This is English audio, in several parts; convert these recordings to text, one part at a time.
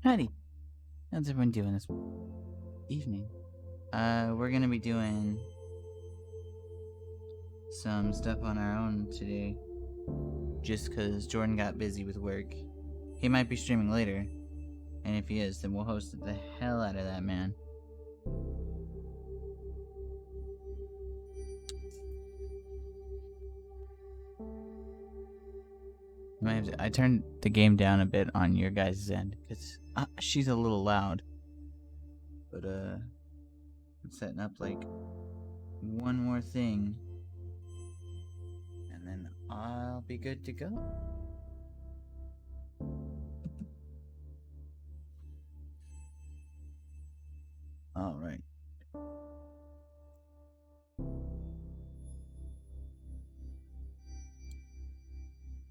Howdy. How's everyone doing this evening? We're gonna be doing some stuff on our own today. Just cause Jordan got busy with work. He might be streaming later. And if he is, then we'll host the hell out of that man. I turned the game down a bit on your guys' end, because she's a little loud. But, I'm setting up, like, one more thing. And then I'll be good to go. Alright.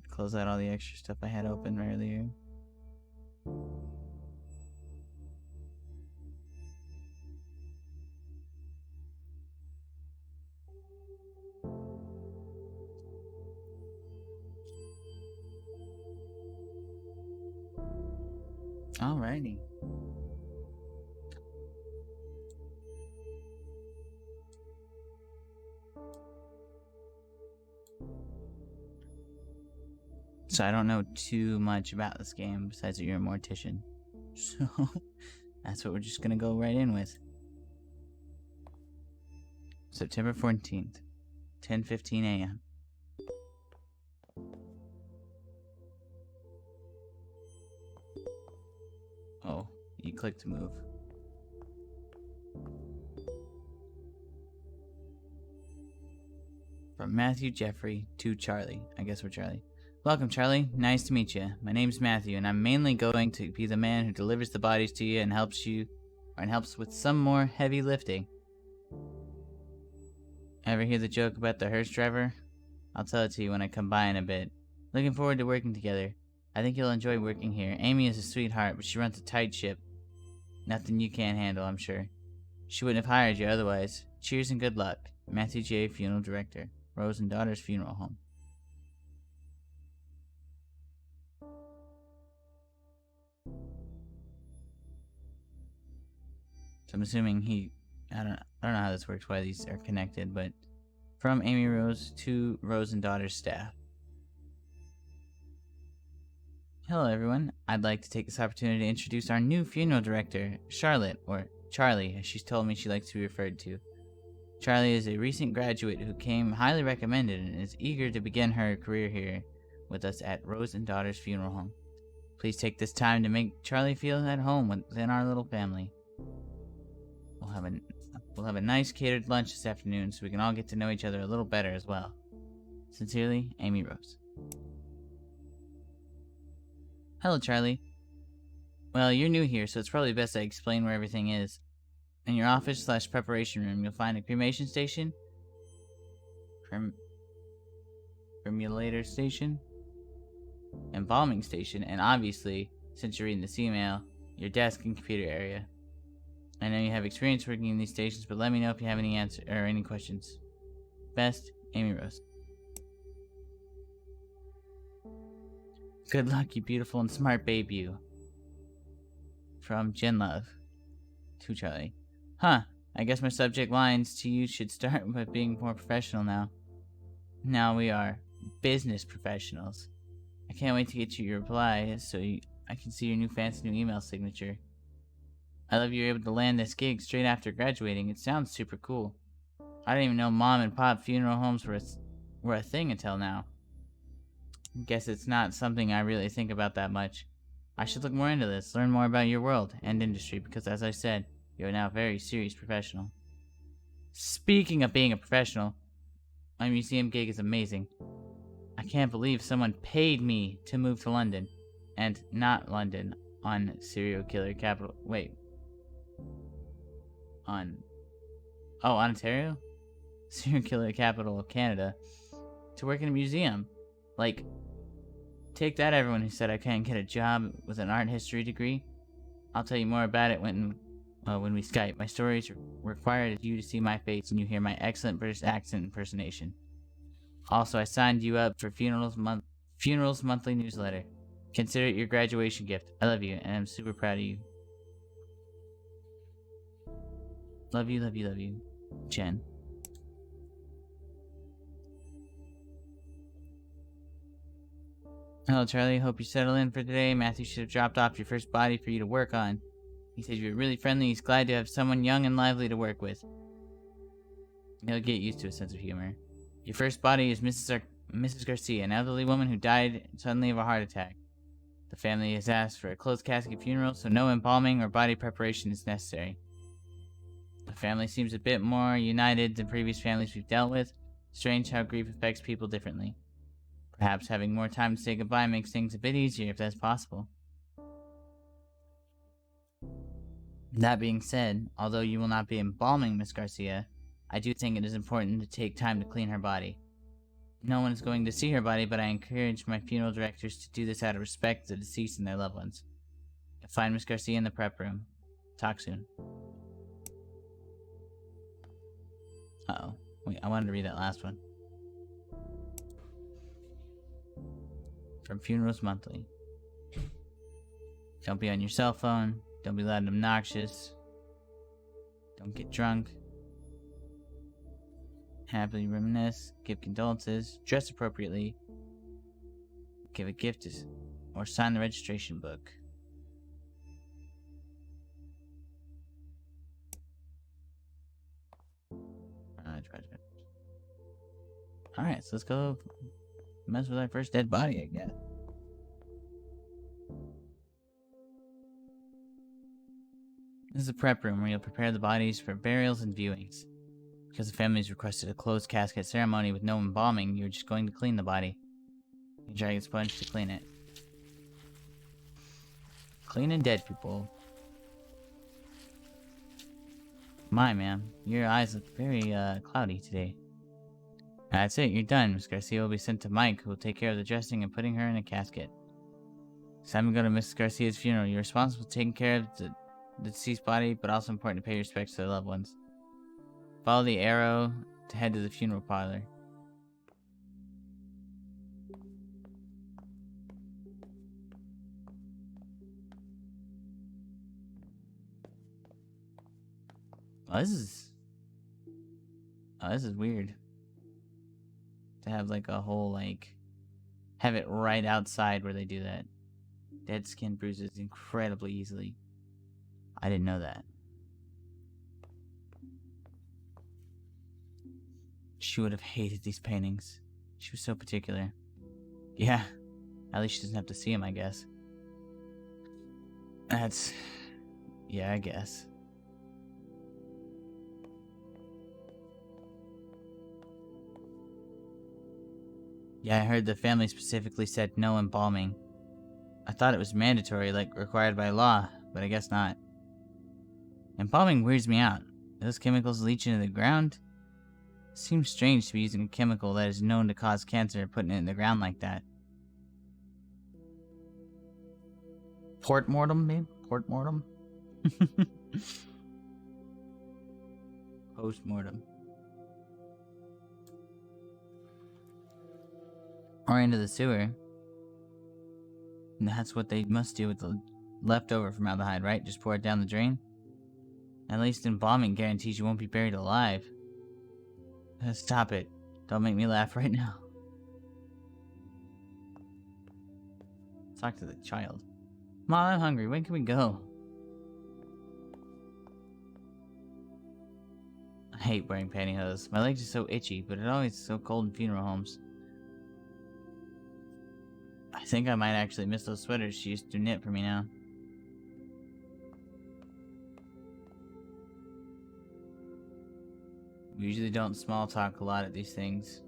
Close out all the extra stuff I had open earlier. Alrighty. So I don't know too much about this game besides that you're a mortician. So that's what we're just gonna go right in with. September 14th, 10:15 a.m. Oh, you clicked to move. From Matthew Jeffrey to Charlie. I guess we're Charlie. Welcome, Charlie. Nice to meet you. My name's Matthew, and I'm mainly going to be the man who delivers the bodies to you and helps with some more heavy lifting. Ever hear the joke about the hearse driver? I'll tell it to you when I come by in a bit. Looking forward to working together. I think you'll enjoy working here. Amy is a sweetheart, but she runs a tight ship. Nothing you can't handle, I'm sure. She wouldn't have hired you otherwise. Cheers and good luck. Matthew J., Funeral Director. Rose and Daughter's Funeral Home. So I'm assuming I don't know how this works, why these are connected, but from Amy Rose to Rose and Daughter's staff. Hello everyone, I'd like to take this opportunity to introduce our new funeral director, Charlotte, or Charlie, as she's told me she likes to be referred to. Charlie is a recent graduate who came highly recommended and is eager to begin her career here with us at Rose and Daughter's Funeral Home. Please take this time to make Charlie feel at home within our little family. We'll have a nice catered lunch this afternoon so we can all get to know each other a little better as well. Sincerely, Amy Rose. Hello, Charlie. Well, you're new here, so it's probably best I explain where everything is. In your office/preparation room, you'll find a cremation station, cremulator station, embalming station, and obviously, since you're reading this email, your desk and computer area. I know you have experience working in these stations, but let me know if you have any questions. Best, Amy Rose. Good luck, you beautiful and smart babe, you. From Jen Love to Charlie. Huh, I guess my subject lines to you should start with being more professional now. Now we are business professionals. I can't wait to get you your reply so I can see your new fancy new email signature. I love you were able to land this gig straight after graduating. It sounds super cool. I didn't even know mom and pop funeral homes were a thing until now. Guess it's not something I really think about that much. I should look more into this, learn more about your world and industry, because as I said, you're now a very serious professional. Speaking of being a professional, my museum gig is amazing. I can't believe someone paid me to move to London. And not London, on serial killer capital. Wait. On Ontario? Serial killer capital of Canada. To work in a museum. Like, take that, everyone who said I can't get a job with an art history degree. I'll tell you more about it when we Skype. My stories require you to see my face and you hear my excellent British accent impersonation. Also, I signed you up for Funeral's monthly newsletter. Consider it your graduation gift. I love you, and I'm super proud of you. Love you, love you, love you. Jen. Hello, Charlie. Hope you settle in for today. Matthew should have dropped off your first body for you to work on. He said you were really friendly. He's glad to have someone young and lively to work with. He'll get used to a sense of humor. Your first body is Mrs. Garcia, an elderly woman who died suddenly of a heart attack. The family has asked for a closed casket funeral, so no embalming or body preparation is necessary. The family seems a bit more united than previous families we've dealt with. Strange how grief affects people differently. Perhaps having more time to say goodbye makes things a bit easier if that's possible. That being said, although you will not be embalming Miss Garcia, I do think it is important to take time to clean her body. No one is going to see her body, but I encourage my funeral directors to do this out of respect to the deceased and their loved ones. You'll find Miss Garcia in the prep room. Talk soon. Uh-oh. Wait, I wanted to read that last one. From Funerals Monthly. Don't be on your cell phone. Don't be loud and obnoxious. Don't get drunk. Happily reminisce. Give condolences. Dress appropriately. Give a gift or sign the registration book. Alright, so let's go mess with our first dead body, I guess. This is a prep room where you'll prepare the bodies for burials and viewings. Because the family's requested a closed casket ceremony with no embalming, you're just going to clean the body. You drag a sponge to clean it. Cleaning dead people. My, ma'am, your eyes look very, cloudy today. That's it, you're done. Miss Garcia will be sent to Mike, who will take care of the dressing and putting her in a casket. It's time to go to Miss Garcia's funeral. You're responsible for taking care of the deceased body, but also important to pay respects to their loved ones. Follow the arrow to head to the funeral parlor. Oh, this is weird. To have like a whole have it right outside where they do that. Dead skin bruises incredibly easily. I didn't know that. She would have hated these paintings. She was so particular. Yeah, at least she doesn't have to see them, I guess. Yeah, I guess. Yeah, I heard the family specifically said no embalming. I thought it was mandatory, like required by law, but I guess not. Embalming weirds me out. Those chemicals leach into the ground? It seems strange to be using a chemical that is known to cause cancer and putting it in the ground like that. Port-mortem, maybe? Port-mortem? Post-mortem. Or into the sewer. And that's what they must do with the leftover formaldehyde, right? Just pour it down the drain? At least embalming guarantees you won't be buried alive. Stop it. Don't make me laugh right now. Talk to the child. Mom, I'm hungry. When can we go? I hate wearing pantyhose. My legs are so itchy, but it's always so cold in funeral homes. I think I might actually miss those sweaters she used to knit for me now. We usually don't small talk a lot at these things.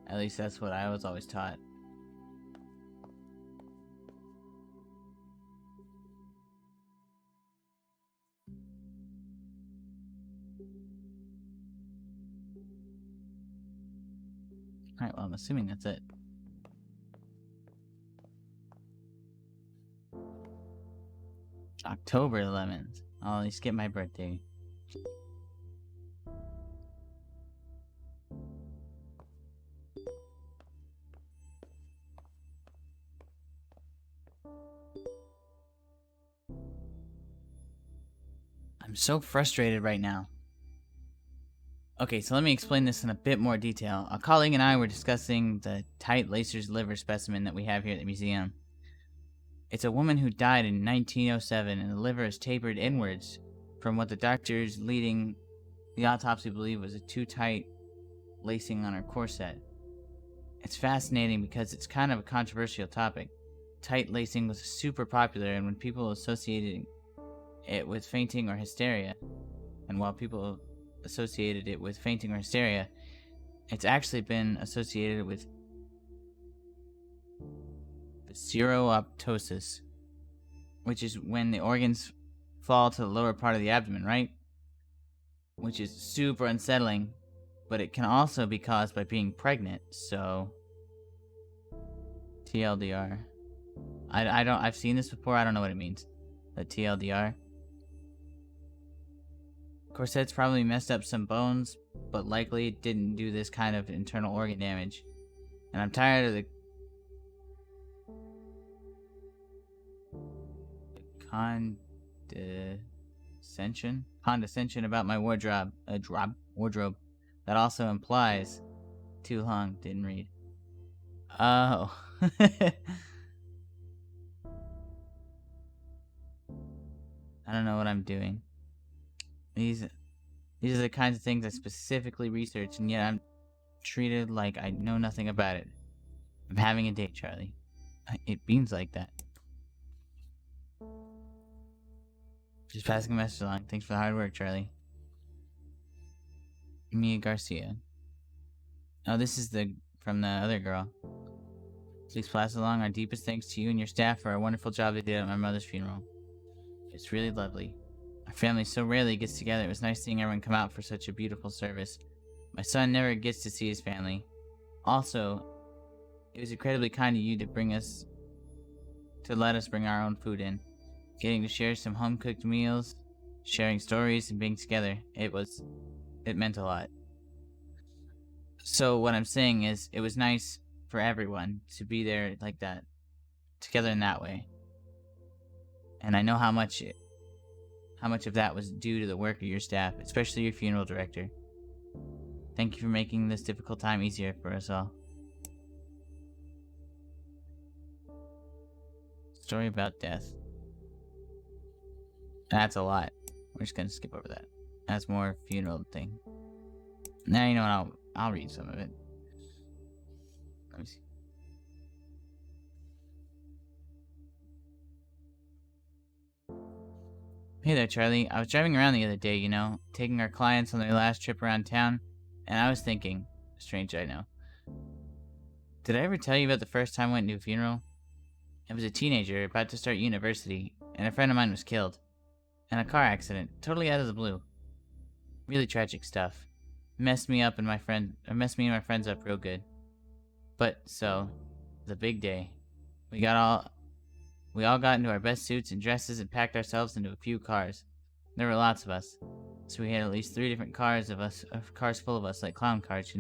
At least that's what I was always taught. Alright, well, I'm assuming that's it. October 11th. I'll only skip my birthday. I'm so frustrated right now. Okay, so let me explain this in a bit more detail. A colleague and I were discussing the tight lacer's liver specimen that we have here at the museum. It's a woman who died in 1907, and the liver is tapered inwards from what the doctors leading the autopsy believe was a too tight lacing on her corset. It's fascinating because it's kind of a controversial topic. Tight lacing was super popular, and when people associated it with fainting or hysteria, it's actually been associated with seroptosis, which is when the organs fall to the lower part of the abdomen, right? Which is super unsettling, but it can also be caused by being pregnant, so TLDR. I've seen this before, I don't know what it means. The TLDR. Corsets probably messed up some bones, but likely it didn't do this kind of internal organ damage. And I'm tired of the condescension about my wardrobe. That also implies too long, didn't read. Oh. I don't know what I'm doing. These are the kinds of things I specifically researched, and yet I'm treated like I know nothing about it. I'm having a date, Charlie. It beams like that. Just passing a message along. Thanks for the hard work, Charlie. Mia Garcia. Oh, this is from the other girl. Please pass along our deepest thanks to you and your staff for our wonderful job they did at my mother's funeral. It's really lovely. Our family so rarely gets together. It was nice seeing everyone come out for such a beautiful service. My son never gets to see his family. Also, it was incredibly kind of you to let us bring our own food in. Getting to share some home-cooked meals, sharing stories, and being together. It meant a lot. So what I'm saying is, it was nice for everyone to be there like that, together in that way. And I know how much of that was due to the work of your staff, especially your funeral director. Thank you for making this difficult time easier for us all. Story about death. That's a lot. We're just gonna skip over that. That's more funeral thing. Now you know what, I'll read some of it. Let me see. Hey there, Charlie. I was driving around the other day, taking our clients on their last trip around town, and I was thinking, strange I know. Did I ever tell you about the first time I went to a funeral? I was a teenager about to start university, and a friend of mine was killed. In a car accident, totally out of the blue. Really tragic stuff. Messed me and my friends up real good. But, the big day. We all got into our best suits and dresses and packed ourselves into a few cars. There were lots of us. So we had at least 3 different cars full of us, like clown cars,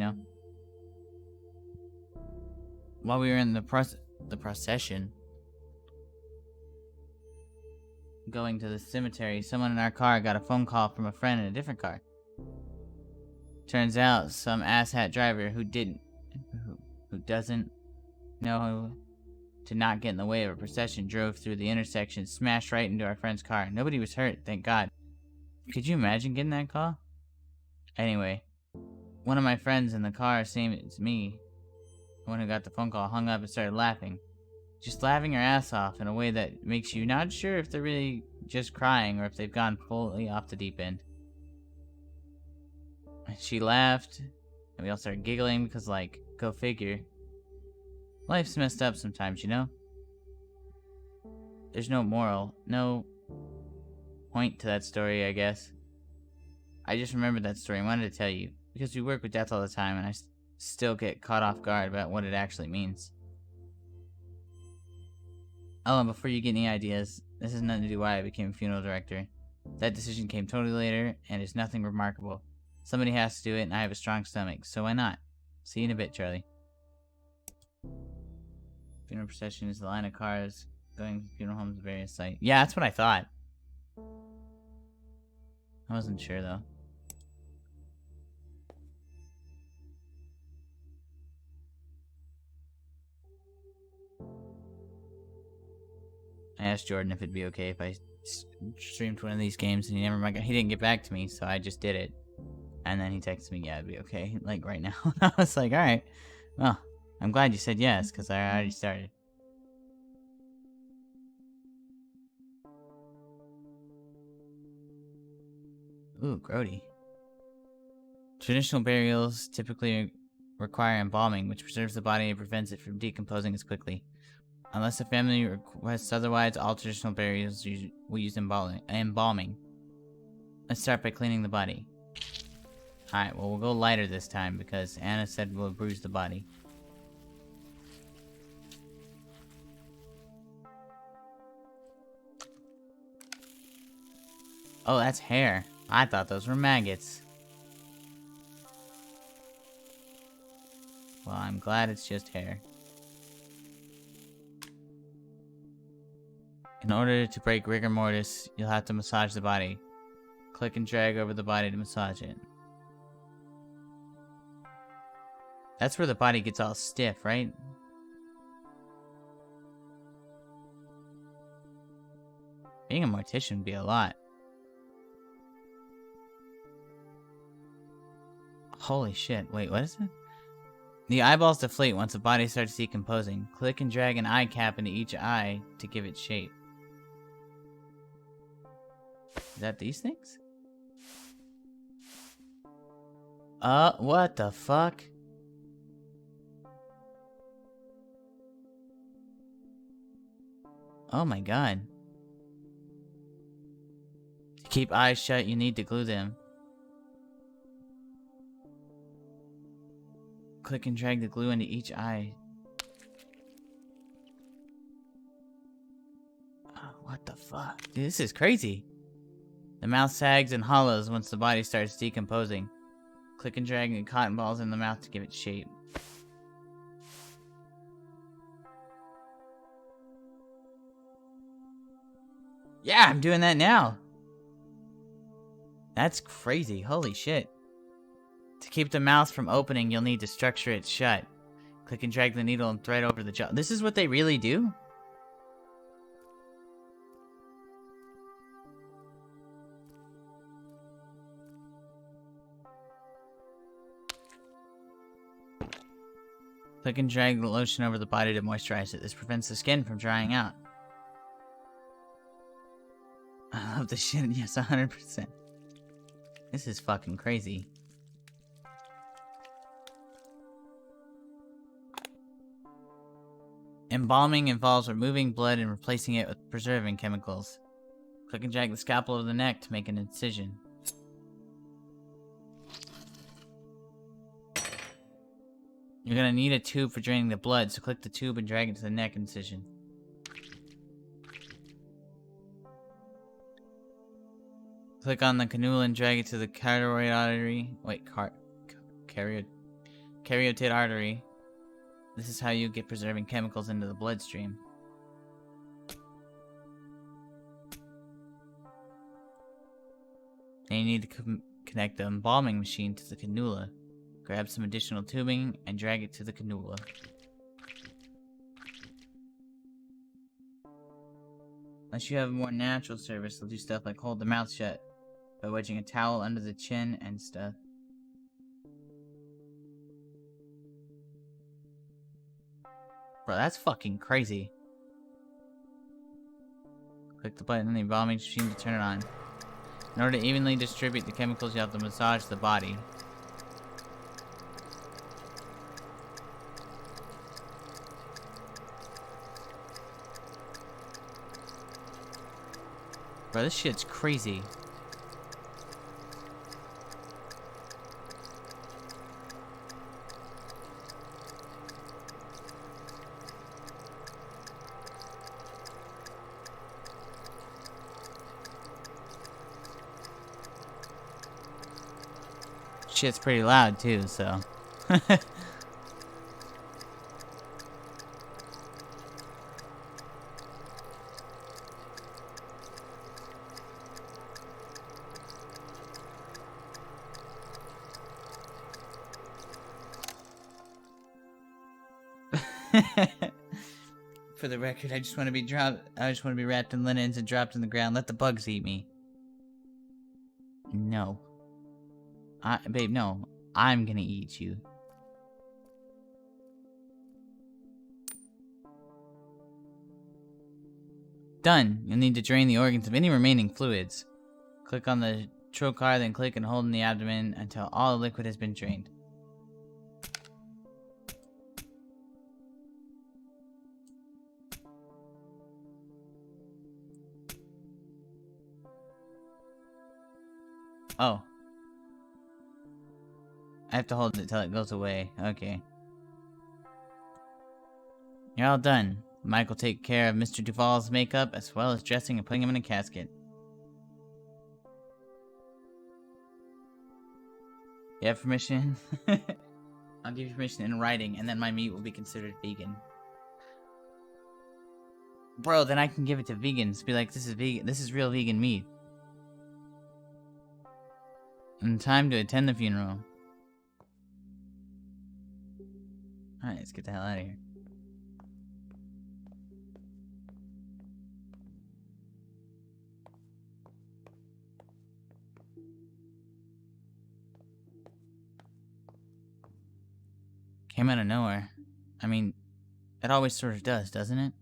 While we were in the procession, going to the cemetery, someone in our car got a phone call from a friend in a different car. Turns out some asshat driver who doesn't know to not get in the way of a procession drove through the intersection, smashed right into our friend's car. Nobody was hurt, thank God. Could you imagine getting that call? Anyway, one of my friends in the car, same as me, the one who got the phone call, hung up and started laughing. Just laughing her ass off in a way that makes you not sure if they're really just crying or if they've gone fully off the deep end. She laughed, and we all started giggling because, go figure. Life's messed up sometimes, There's no moral, no point to that story, I guess. I just remembered that story and wanted to tell you, because we work with death all the time, and I still get caught off guard about what it actually means. Oh, and before you get any ideas, this has nothing to do with why I became a funeral director. That decision came totally later, and is nothing remarkable. Somebody has to do it, and I have a strong stomach, so why not? See you in a bit, Charlie. Funeral procession is the line of cars going to funeral homes at various sites. Yeah, that's what I thought. I wasn't sure though. I asked Jordan if it'd be okay if I streamed one of these games, and he didn't get back to me, so I just did it. And then he texted me, yeah, it'd be okay, like right now. I was like, alright, well, I'm glad you said yes, because I already started. Ooh, grody. Traditional burials typically require embalming, which preserves the body and prevents it from decomposing as quickly. Unless the family requests otherwise, all traditional burials will use embalming. Let's start by cleaning the body. Alright, well, we'll go lighter this time because Anna said we'll bruise the body. Oh, that's hair. I thought those were maggots. Well, I'm glad it's just hair. In order to break rigor mortis, you'll have to massage the body. Click and drag over the body to massage it. That's where the body gets all stiff, right? Being a mortician would be a lot. Holy shit, wait, what is it? The eyeballs deflate once the body starts decomposing. Click and drag an eye cap into each eye to give it shape. Is that these things? What the fuck? Oh my god. To keep eyes shut, you need to glue them. Click and drag the glue into each eye. Oh, what the fuck? Dude, this is crazy. The mouth sags and hollows once the body starts decomposing. Click and drag the cotton balls in the mouth to give it shape. Yeah, I'm doing that now. That's crazy. Holy shit. To keep the mouth from opening, you'll need to structure it shut. Click and drag the needle and thread over the jaw. This is what they really do? Click and drag the lotion over the body to moisturize it. This prevents the skin from drying out. I love this shit. Yes, 100%. This is fucking crazy. Embalming involves removing blood and replacing it with preserving chemicals. Click and drag the scalpel over the neck to make an incision. You're gonna need a tube for draining the blood, so click the tube and drag it to the neck incision. Click on the cannula and drag it to the carotid artery. Wait, carotid artery. This is how you get preserving chemicals into the bloodstream. Then you need to connect the embalming machine to the cannula. Grab some additional tubing and drag it to the cannula. Unless you have a more natural service, they'll do stuff like hold the mouth shut by wedging a towel under the chin and stuff. Bro, that's fucking crazy. Click the button on the embalming machine to turn it on. In order to evenly distribute the chemicals, you have to massage the body. Bro, this shit's crazy. Shit's pretty loud too, so. For the record, I just want to be wrapped in linens and dropped in the ground. Let the bugs eat me. No. Babe, no. I'm gonna eat you. Done. You'll need to drain the organs of any remaining fluids. Click on the trocar, then click and hold in the abdomen until all the liquid has been drained. Oh. I have to hold it till it goes away. Okay. You're all done. Mike will take care of Mr. Duvall's makeup as well as dressing and putting him in a casket. You have permission? I'll give you permission in writing, and then my meat will be considered vegan. Bro, then I can give it to vegans. Be like, this is vegan. This is real vegan meat. And time to attend the funeral. Alright, let's get the hell out of here. Came out of nowhere. I mean, it always sort of does, doesn't it?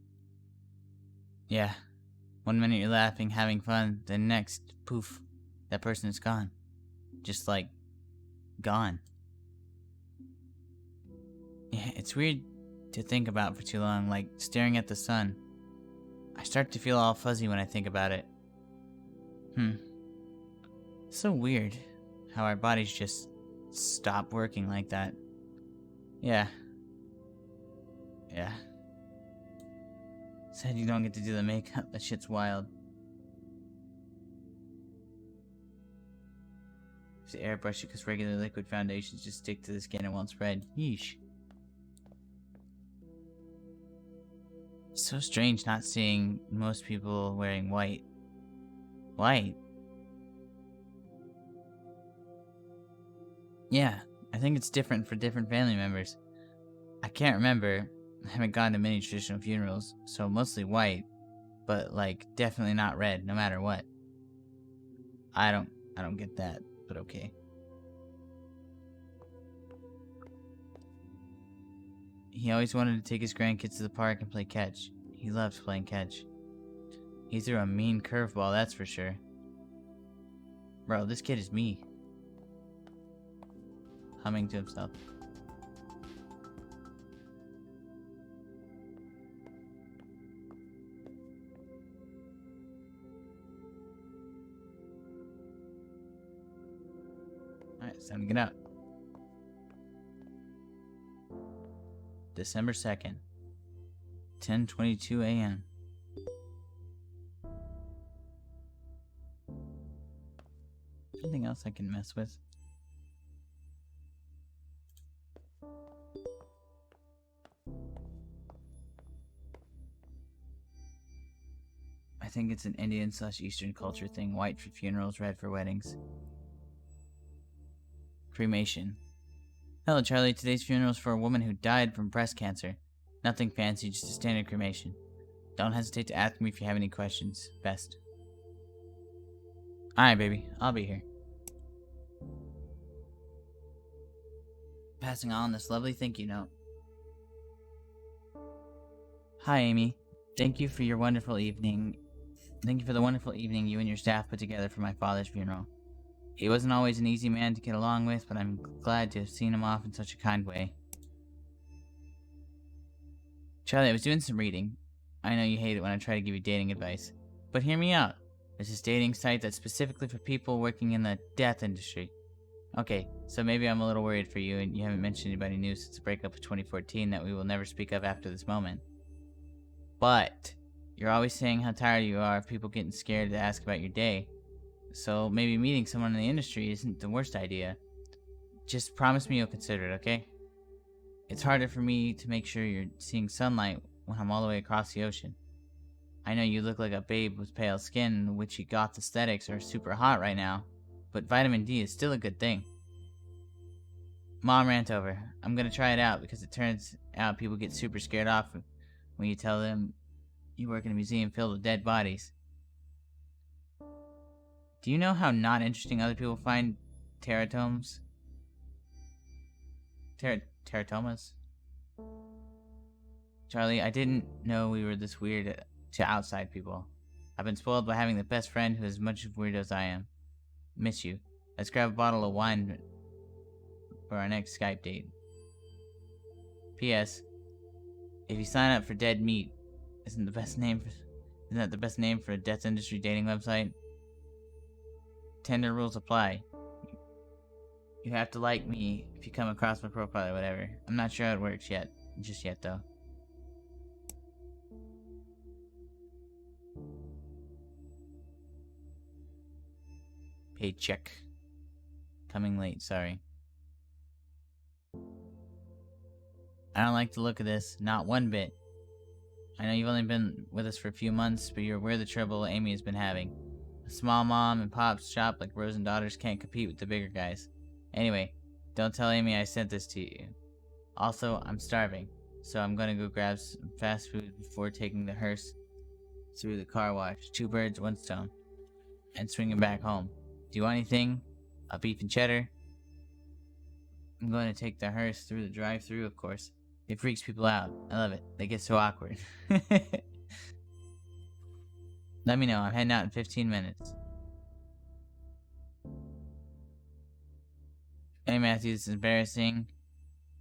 Yeah. 1 minute you're laughing, having fun, then next, poof, that person is gone. Just like, gone. Yeah, it's weird to think about for too long, like staring at the sun. I start to feel all fuzzy when I think about it. So weird how our bodies just stop working like that. Yeah. Said you don't get to do the makeup. That shit's wild. Just airbrush it because regular liquid foundations just stick to the skin and won't spread. Yeesh. So strange not seeing most people wearing white. White? Yeah, I think it's different for different family members. I can't remember. I haven't gone to many traditional funerals, so mostly white, but like definitely not red, no matter what. I don't get that, but okay. He always wanted to take his grandkids to the park and play catch. He loves playing catch. He threw a mean curveball, that's for sure. Bro, this kid is me. Humming to himself. Alright, it's time to get out. December 2nd, 10:22 a.m. Anything else I can mess with? I think it's an Indian/Eastern culture thing. White for funerals, red for weddings. Cremation. Hello, Charlie. Today's funeral is for a woman who died from breast cancer. Nothing fancy, just a standard cremation. Don't hesitate to ask me if you have any questions. Best. Alright, baby. I'll be here. Passing on this lovely thank you note. Hi, Amy. Thank you for the wonderful evening you and your staff put together for my father's funeral. He wasn't always an easy man to get along with, but I'm glad to have seen him off in such a kind way. Charlie, I was doing some reading. I know you hate it when I try to give you dating advice, but hear me out. There's this dating site that's specifically for people working in the death industry. Okay, so maybe I'm a little worried for you and you haven't mentioned anybody new since the breakup of 2014 that we will never speak of after this moment. But you're always saying how tired you are of people getting scared to ask about your day. So maybe meeting someone in the industry isn't the worst idea. Just promise me you'll consider it, okay? It's harder for me to make sure you're seeing sunlight when I'm all the way across the ocean. I know you look like a babe with pale skin and witchy goth aesthetics are super hot right now, but vitamin D is still a good thing. Mom rant over. I'm gonna try it out because it turns out people get super scared off when you tell them you work in a museum filled with dead bodies. Do you know how not interesting other people find teratomes? Teratomas? Charlie, I didn't know we were this weird to outside people. I've been spoiled by having the best friend who is as much of a weirdo as I am. Miss you. Let's grab a bottle of wine for our next Skype date. P.S. If you sign up for Dead Meat, isn't that the best name for a death industry dating website? Tender rules apply. You have to like me if you come across my profile or whatever. I'm not sure how it works yet. Just yet, though. Paycheck. Coming late, sorry. I don't like the look of this, not one bit. I know you've only been with us for a few months, but you're aware of the trouble Amy has been having. A small mom and pop shop like Rose and Daughters can't compete with the bigger guys. Anyway, don't tell Amy I sent this to you. Also, I'm starving, so I'm gonna go grab some fast food before taking the hearse through the car wash. 2 birds, 1 stone. And swinging back home. Do you want anything? A beef and cheddar? I'm going to take the hearse through the drive-thru, of course. It freaks people out. I love it. They get so awkward. Let me know. I'm heading out in 15 minutes. Hey Matthews, it's embarrassing,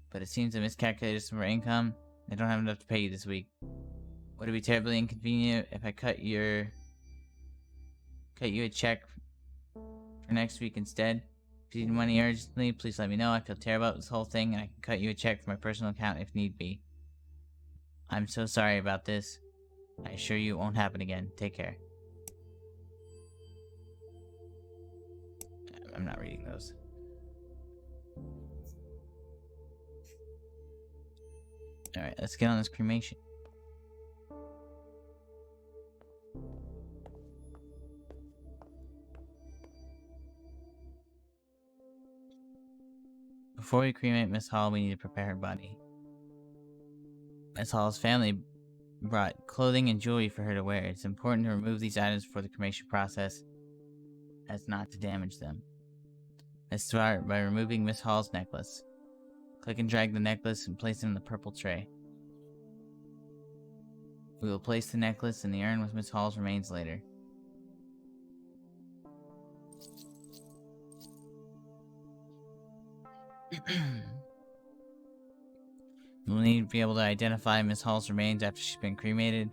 but it seems I miscalculated some of our income. I don't have enough to pay you this week. Would it be terribly inconvenient if I cut you a check for next week instead? If you need money urgently, please let me know. I feel terrible about this whole thing, and I can cut you a check from my personal account if need be. I'm so sorry about this. I assure you it won't happen again. Take care. I'm not reading those. Alright, let's get on this cremation. Before we cremate Miss Hall, we need to prepare her body. Miss Hall's family brought clothing and jewelry for her to wear. It's important to remove these items before the cremation process, as not to damage them. Let's start by removing Miss Hall's necklace. Click and drag the necklace and place it in the purple tray. We will place the necklace in the urn with Miss Hall's remains later. We'll need to be able to identify Miss Hall's remains after she's been cremated.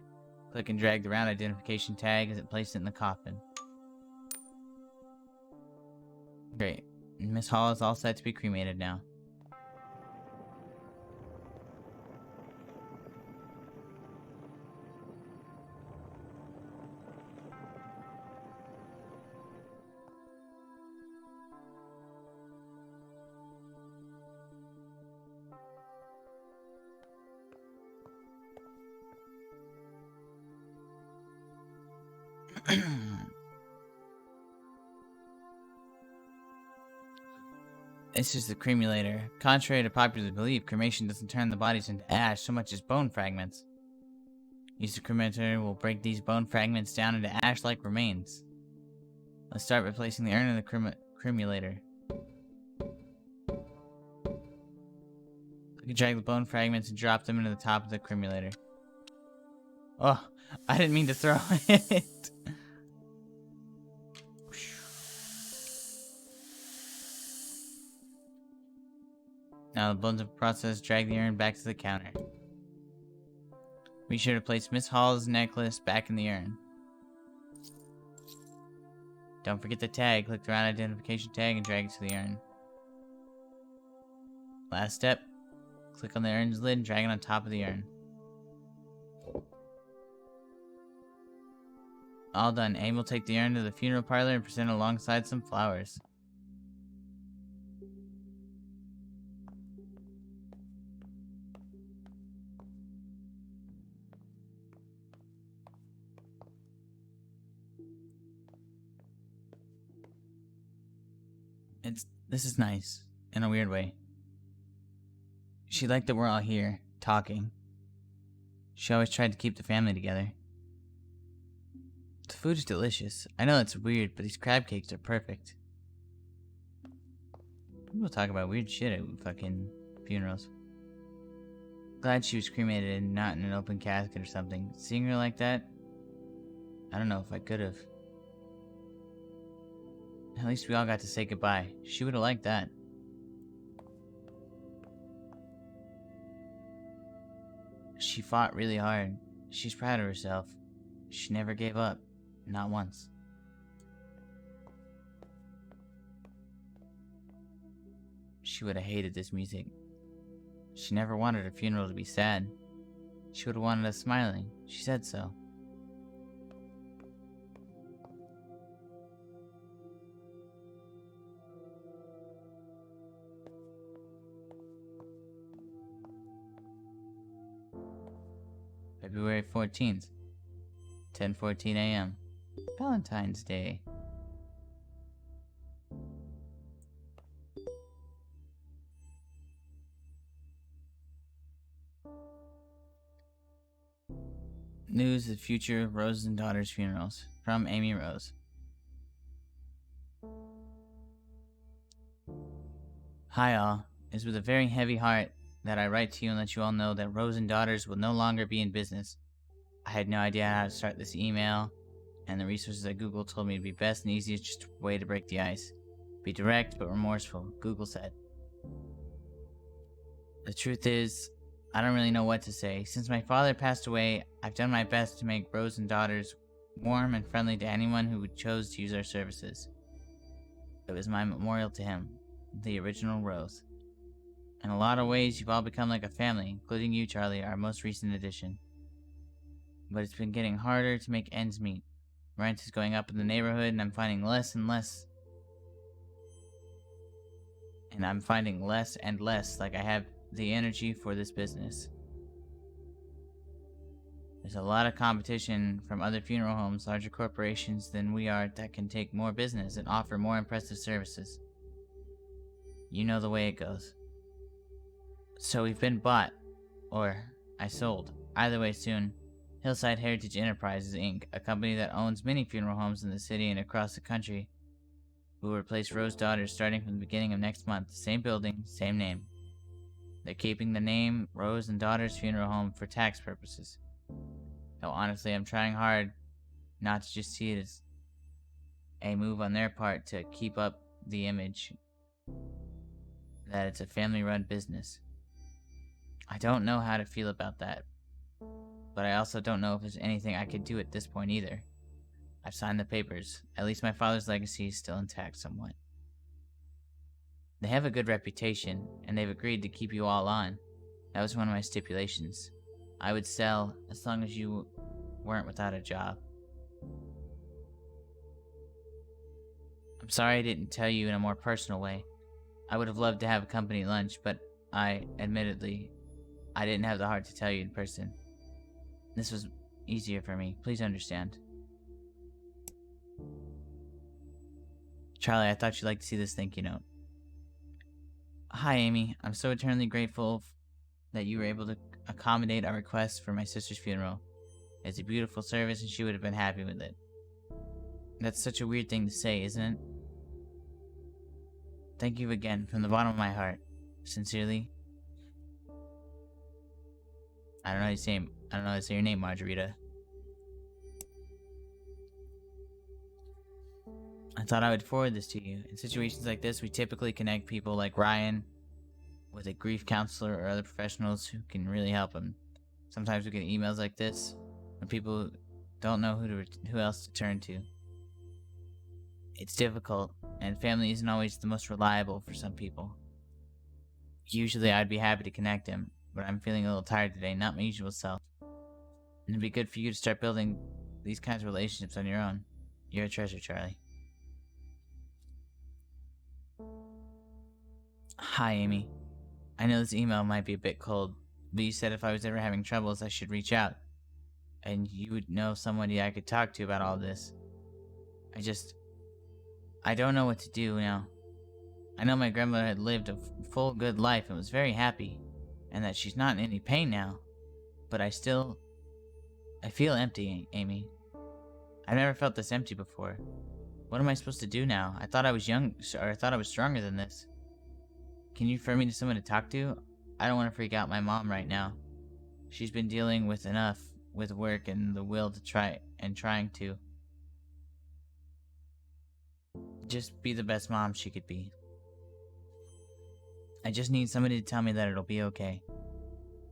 Click and drag the round identification tag as it places it in the coffin. Great. Miss Hall is all set to be cremated now. This is the cremulator. Contrary to popular belief, cremation doesn't turn the bodies into ash so much as bone fragments. Use the cremator will break these bone fragments down into ash-like remains. Let's start by placing the urn in the cremulator. You can drag the bone fragments and drop them into the top of the cremulator. Oh, I didn't mean to throw it. Now the bones of process, drag the urn back to the counter. Be sure to place Miss Hall's necklace back in the urn. Don't forget the tag. Click the round identification tag and drag it to the urn. Last step. Click on the urn's lid and drag it on top of the urn. All done. Aim will take the urn to the funeral parlor and present it alongside some flowers. This is nice, in a weird way. She liked that we're all here, talking. She always tried to keep the family together. The food is delicious. I know it's weird, but these crab cakes are perfect. People talk about weird shit at fucking funerals. Glad she was cremated and not in an open casket or something. Seeing her like that, I don't know if I could have. At least we all got to say goodbye. She would have liked that. She fought really hard. She's proud of herself. She never gave up. Not once. She would have hated this music. She never wanted her funeral to be sad. She would have wanted us smiling. She said so. February 14th, 10:14 a.m. Valentine's Day. News of future Rose and Daughter's funerals. From Amy Rose. Hi all. It is with a very heavy heart that I write to you and let you all know that Rose and Daughters will no longer be in business. I had no idea how to start this email, and the resources at Google told me to be best and easiest just way to break the ice. Be direct but remorseful, Google said. The truth is, I don't really know what to say. Since my father passed away, I've done my best to make Rose and Daughters warm and friendly to anyone who would chose to use our services. It was my memorial to him, the original Rose. In a lot of ways, you've all become like a family, including you, Charlie, our most recent addition. But it's been getting harder to make ends meet. Rent is going up in the neighborhood, and I'm finding less and less like I have the energy for this business. There's a lot of competition from other funeral homes, larger corporations than we are that can take more business and offer more impressive services. You know the way it goes. So we've been bought, or I sold, either way soon. Hillside Heritage Enterprises, Inc., a company that owns many funeral homes in the city and across the country, will replace Rose Daughters starting from the beginning of next month. Same building, same name. They're keeping the name Rose and Daughters Funeral Home for tax purposes. Though honestly, I'm trying hard not to just see it as a move on their part to keep up the image that it's a family-run business. I don't know how to feel about that, but I also don't know if there's anything I could do at this point either. I've signed the papers. At least my father's legacy is still intact somewhat. They have a good reputation, and they've agreed to keep you all on. That was one of my stipulations. I would sell as long as you weren't without a job. I'm sorry I didn't tell you in a more personal way. I would have loved to have a company lunch, but admittedly, I didn't have the heart to tell you in person. This was easier for me. Please understand. Charlie, I thought you'd like to see this thank you note. Hi, Amy. I'm so eternally grateful that you were able to accommodate our request for my sister's funeral. It's a beautiful service and she would have been happy with it. That's such a weird thing to say, isn't it? Thank you again, from the bottom of my heart. Sincerely. I don't know how to say your name, Margarita. I thought I would forward this to you. In situations like this, we typically connect people like Ryan with a grief counselor or other professionals who can really help them. Sometimes we get emails like this when people don't know who else to turn to. It's difficult, and family isn't always the most reliable for some people. Usually I'd be happy to connect him, but I'm feeling a little tired today, not my usual self. And it'd be good for you to start building these kinds of relationships on your own. You're a treasure, Charlie. Hi, Amy. I know this email might be a bit cold, but you said if I was ever having troubles, I should reach out. And you would know somebody I could talk to about all this. I don't know what to do now. I know my grandmother had lived a full, good life and was very happy. and that she's not in any pain now. But I feel empty, Amy. I've never felt this empty before. What am I supposed to do now? I thought I was I thought I was stronger than this. Can you refer me to someone to talk to? I don't want to freak out my mom right now. She's been dealing with enough with work and the will to trying to just be the best mom she could be. I just need somebody to tell me that it'll be okay.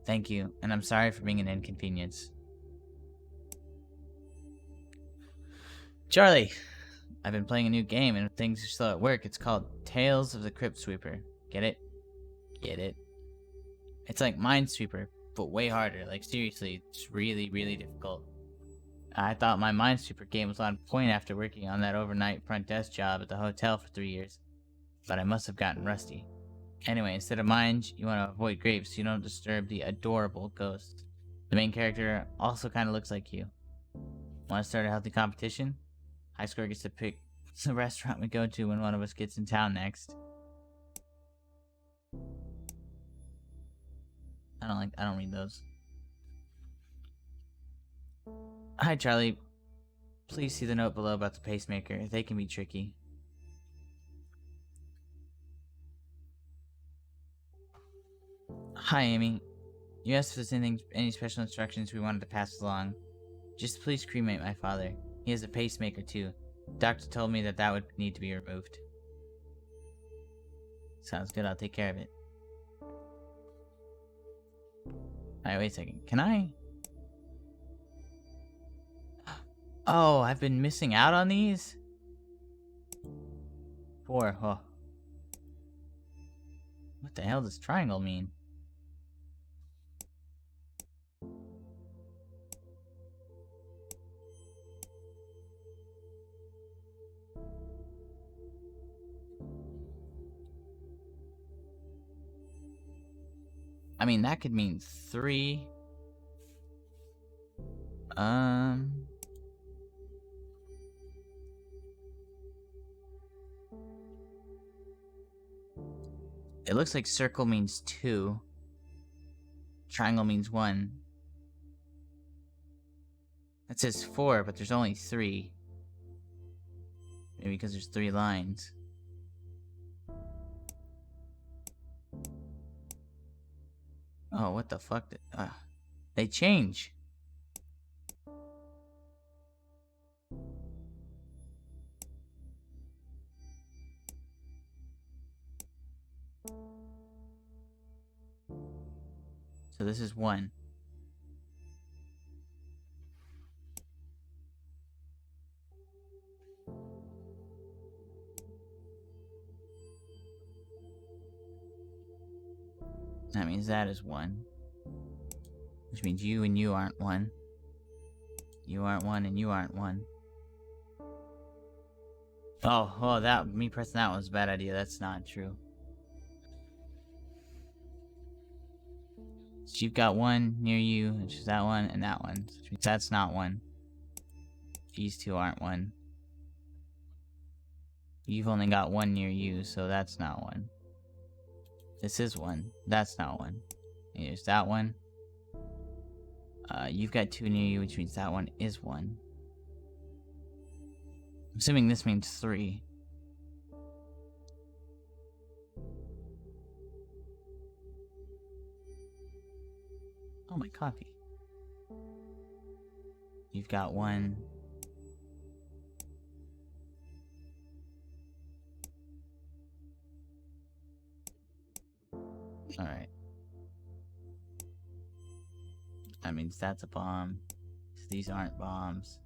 Thank you, and I'm sorry for being an inconvenience. Charlie! I've been playing a new game, and if things are slow at work, it's called Tales of the Crypt Sweeper. Get it? Get it? It's like Minesweeper, but way harder. Like, seriously, it's really, really difficult. I thought my Minesweeper game was on point after working on that overnight front desk job at the hotel for 3 years. But I must have gotten rusty. Anyway, instead of mines, you want to avoid grapes so you don't disturb the adorable ghost. The main character also kind of looks like you. Want to start a healthy competition? High score gets to pick the restaurant we go to when one of us gets in town next. I don't read those. Hi, Charlie. Please see the note below about the pacemaker. They can be tricky. Hi, Amy. You asked if there's any special instructions we wanted to pass along. Just please cremate my father. He has a pacemaker too. Doctor told me that would need to be removed. Sounds good, I'll take care of it. Alright, wait a second. Can I? Oh, I've been missing out on these? 4, oh. What the hell does triangle mean? I mean, that could mean 3. It looks like circle means 2. Triangle means 1. That says 4, but there's only 3. Maybe because there's 3 lines. Oh, what the fuck? They change. So this is 1. That means that is 1. Which means you and you aren't 1. You aren't 1 and you aren't 1. Oh, me pressing that was a bad idea. That's not true. So you've got 1 near you, which is that one, and that one. Which means that's not 1. These 2 aren't 1. You've only got 1 near you, so that's not 1. This is 1. That's not 1. Here's that one. You've got 2 near you, which means that one is 1. I'm assuming this means 3. Oh, my coffee. You've got 1. Alright. That means that's a bomb. So these aren't bombs.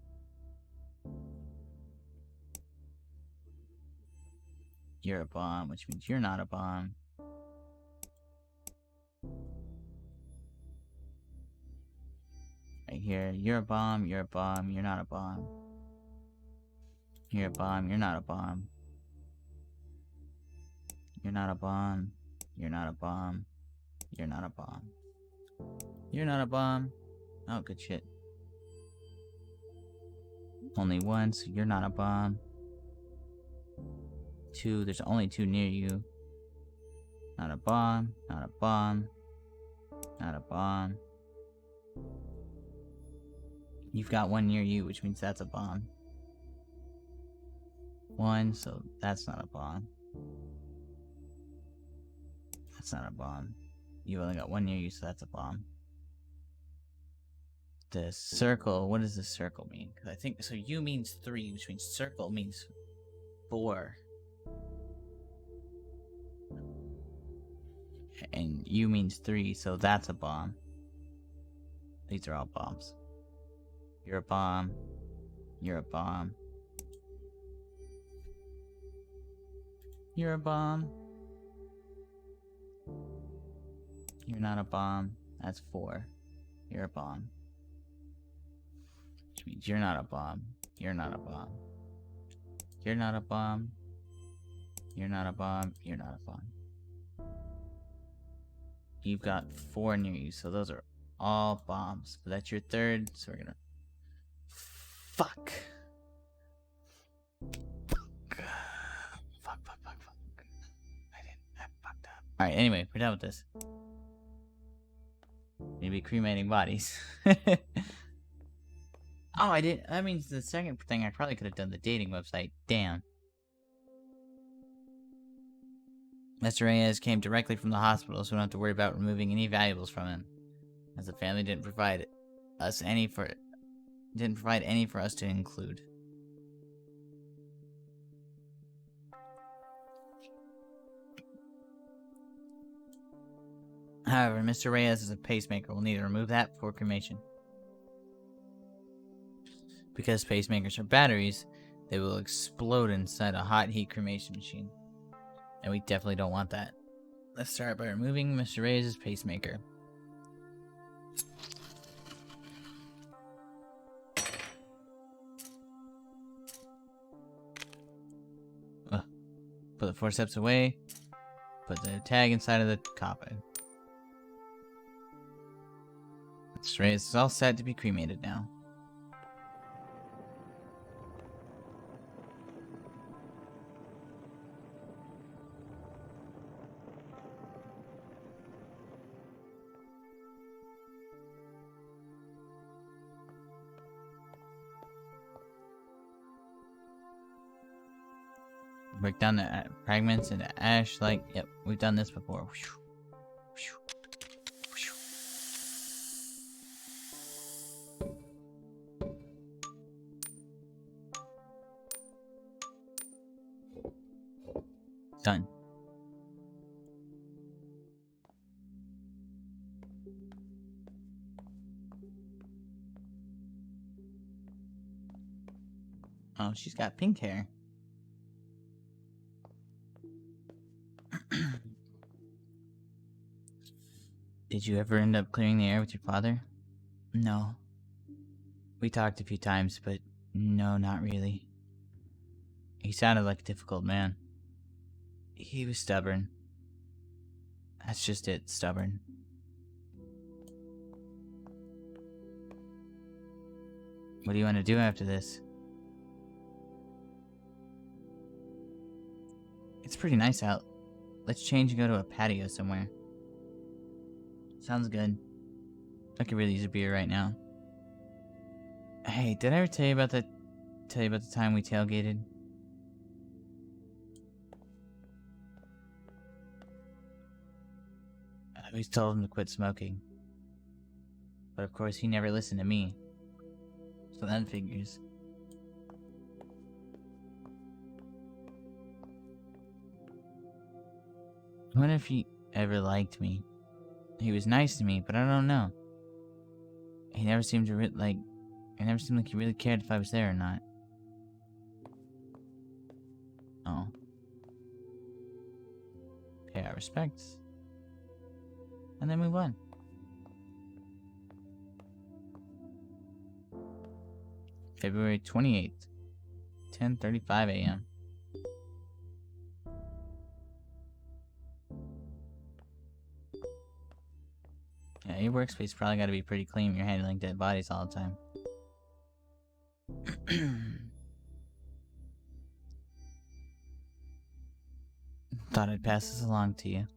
You're a bomb, which means you're not a bomb. Right here, you're a bomb, you're a bomb, you're not a bomb. You're a bomb, you're not a bomb. You're not a bomb. You're not a bomb. You're not a bomb. You're not a bomb. Oh, good shit. Only 1, so you're not a bomb. 2, there's only 2 near you. Not a bomb. Not a bomb. Not a bomb. You've got one near you, which means that's a bomb. One, so that's not a bomb. That's not a bomb. You only got one near you, so that's a bomb. The circle, what does the circle mean? Because I think, so U means 3, which means circle means 4. And U means 3, so that's a bomb. These are all bombs. You're a bomb. You're a bomb. You're a bomb. You're not a bomb. That's 4. You're a bomb. Which means you're not a bomb. You're not a bomb. You're not a bomb. You're not a bomb. You're not a bomb. You've got 4 near you, so those are all bombs. But that's your third, so we're gonna... Fuck. Fuck. I fucked up. Alright, anyway, we're done with this. Maybe cremating bodies. Oh, I did. That means the second thing, I probably could have done the dating website. Damn. Mr. Reyes came directly from the hospital, so we don't have to worry about removing any valuables from him, as the family didn't provide any for us to include. However, Mr. Reyes is a pacemaker. We'll need to remove that before cremation. Because pacemakers are batteries, they will explode inside a hot heat cremation machine. And we definitely don't want that. Let's start by removing Mr. Reyes' pacemaker. Put the forceps away. Put the tag inside of the coffin. Mr. Reyes is all set to be cremated now. Break down the fragments into ash like... Yep, we've done this before. Done. Oh, she's got pink hair. Did you ever end up clearing the air with your father? No. We talked a few times, but no, not really. He sounded like a difficult man. He was stubborn. That's just it, stubborn. What do you want to do after this? It's pretty nice out. Let's change and go to a patio somewhere. Sounds good. I could really use a beer right now. Hey, did I ever tell you about the time we tailgated? We told him to quit smoking. But of course he never listened to me. So that figures. I wonder if he ever liked me. He was nice to me, but I don't know. He never seemed to like he really cared if I was there or not. Oh. Pay our respects. And then move on. February 28th, 10:35 a.m. Yeah, your workspace probably got to be pretty clean when you're handling dead bodies all the time. Thought I'd pass this along to you.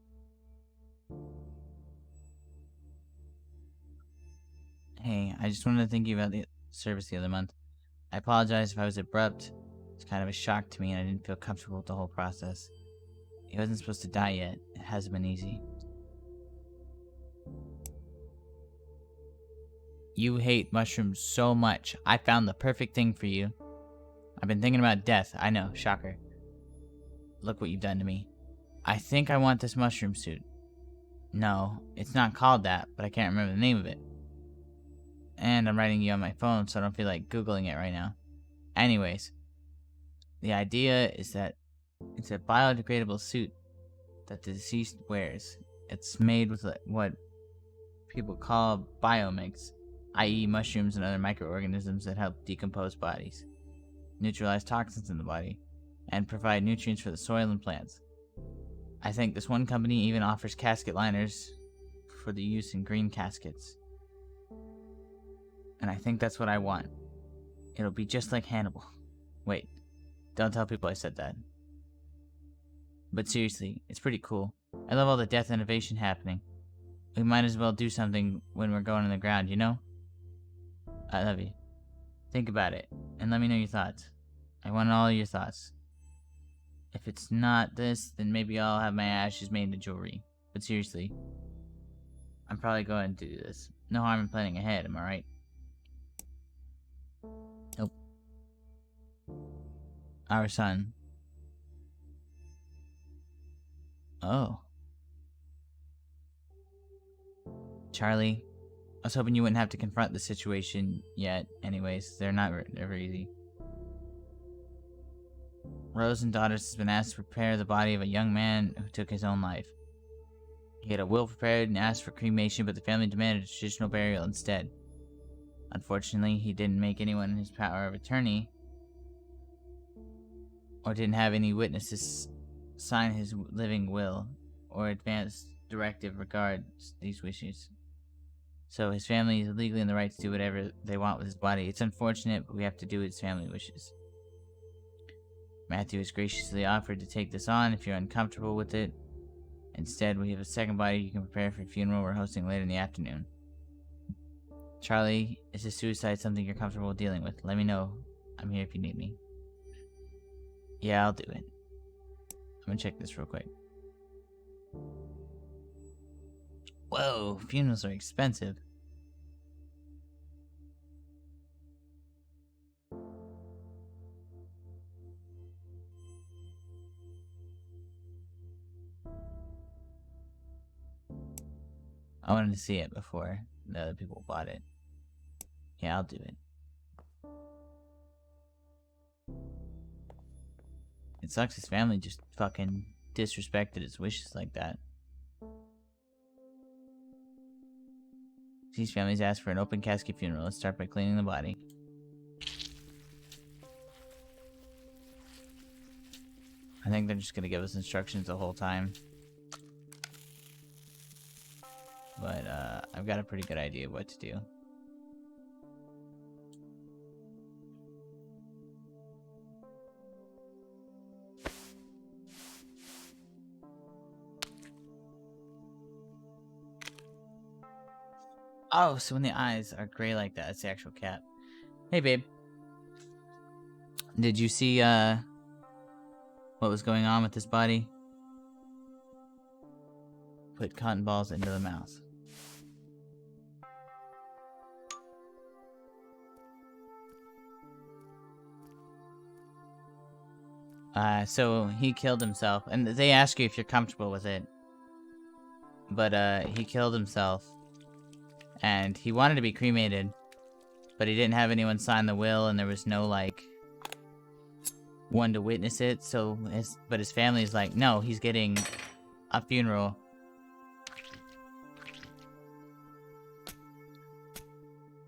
Hey, I just wanted to thank you about the service the other month. I apologize if I was abrupt. It's kind of a shock to me and I didn't feel comfortable with the whole process. He wasn't supposed to die yet. It hasn't been easy. You hate mushrooms so much. I found the perfect thing for you. I've been thinking about death. I know, shocker. Look what you've done to me. I think I want this mushroom suit. No, it's not called that, but I can't remember the name of it. And I'm writing you on my phone, so I don't feel like Googling it right now. Anyways, the idea is that it's a biodegradable suit that the deceased wears. It's made with what people call biomix, i.e. mushrooms and other microorganisms that help decompose bodies, neutralize toxins in the body, and provide nutrients for the soil and plants. I think this one company even offers casket liners for the use in green caskets. And I think that's what I want. It'll be just like Hannibal. Wait, don't tell people I said that. But seriously, it's pretty cool. I love all the death innovation happening. We might as well do something when we're going on the ground, you know? I love you. Think about it, and let me know your thoughts. I want all your thoughts. If it's not this, then maybe I'll have my ashes made into jewelry. But seriously, I'm probably going to do this. No harm in planning ahead, am I right? Nope. Our son. Oh. Charlie, I was hoping you wouldn't have to confront the situation yet. Anyways, they're not ever easy. Rose and Daughters has been asked to prepare the body of a young man who took his own life. He had a will prepared and asked for cremation, but the family demanded a traditional burial instead. Unfortunately, he didn't make anyone in his power of attorney, or didn't have any witnesses sign his living will, or advance directive regards these wishes. So his family is legally in the right to do whatever they want with his body. It's unfortunate, but we have to do what his family wishes. Matthew has graciously offered to take this on if you're uncomfortable with it. Instead, we have a second body you can prepare for a funeral we're hosting later in the afternoon. Charlie, is this suicide something you're comfortable dealing with? Let me know. I'm here if you need me. Yeah, I'll do it. I'm gonna check this real quick. Whoa, funerals are expensive. I wanted to see it before the other people bought it. Yeah, I'll do it. It sucks his family just fucking disrespected his wishes like that. These families asked for an open casket funeral. Let's start by cleaning the body. I think they're just gonna give us instructions the whole time. But, I've got a pretty good idea of what to do. Oh, so when the eyes are gray like that, it's the actual cat. Hey, babe. Did you see, what was going on with this body? Put cotton balls into the mouth. So he killed himself, and they ask you if you're comfortable with it. But, he killed himself, and he wanted to be cremated, but he didn't have anyone sign the will, and there was no, like, one to witness it, so his family's like, no, he's getting a funeral.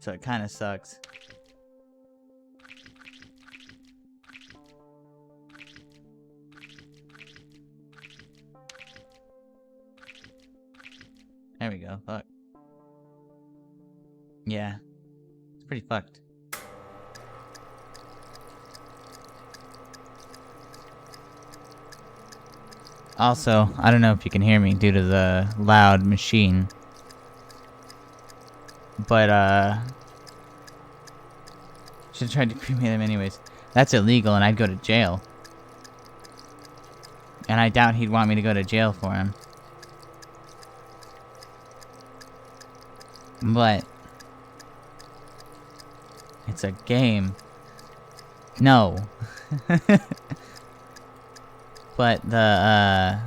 So it kind of sucks. There we go. Fuck. Yeah. It's pretty fucked. Also, I don't know if you can hear me due to the loud machine. But, should have tried to cremate him anyways. That's illegal and I'd go to jail. And I doubt he'd want me to go to jail for him. But it's a game. No. But the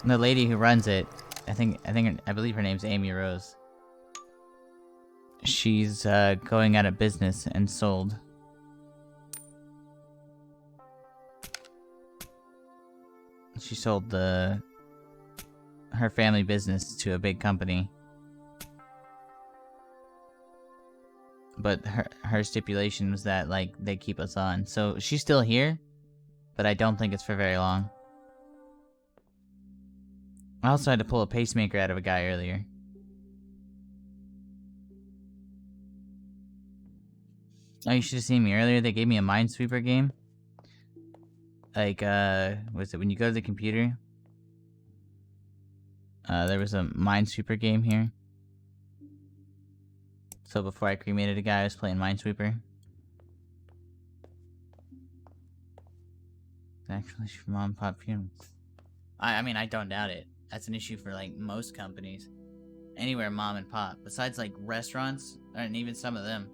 lady who runs it, I believe her name's Amy Rose. She's going out of business and sold. She sold her family business to a big company. But her stipulation was that, like, they keep us on. So she's still here, but I don't think it's for very long. I also had to pull a pacemaker out of a guy earlier. Oh, you should have seen me earlier. They gave me a Minesweeper game. Like, was it when you go to the computer? There was a Minesweeper game here. So before I cremated a guy, I was playing Minesweeper. Actually, for mom and pop funerals. I mean, I don't doubt it. That's an issue for, like, most companies. Anywhere mom and pop. Besides, like, restaurants, and even some of them.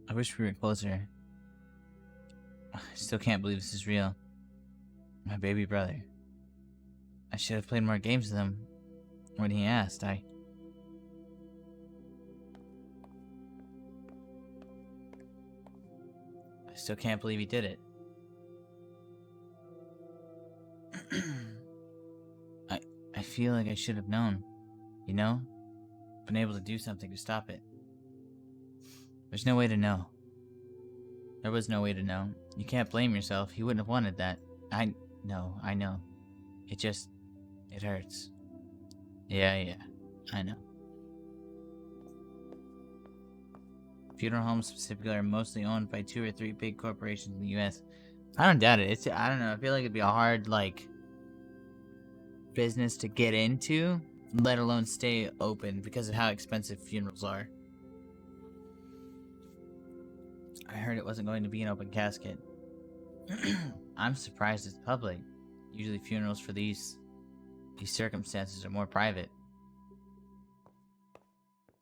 I wish we were closer. I still can't believe this is real. My baby brother. I should have played more games with him when he asked. I still can't believe he did it. I feel like I should have known, you know? Been able to do something to stop it. There's no way to know. There was no way to know. You can't blame yourself. He wouldn't have wanted that. I know. It hurts. Yeah, I know. Funeral homes specifically are mostly owned by 2 or 3 big corporations in the US. I don't doubt it. I don't know. I feel like it'd be a hard, like, business to get into, let alone stay open because of how expensive funerals are. I heard it wasn't going to be an open casket. I'm surprised it's public. Usually funerals for these circumstances are more private.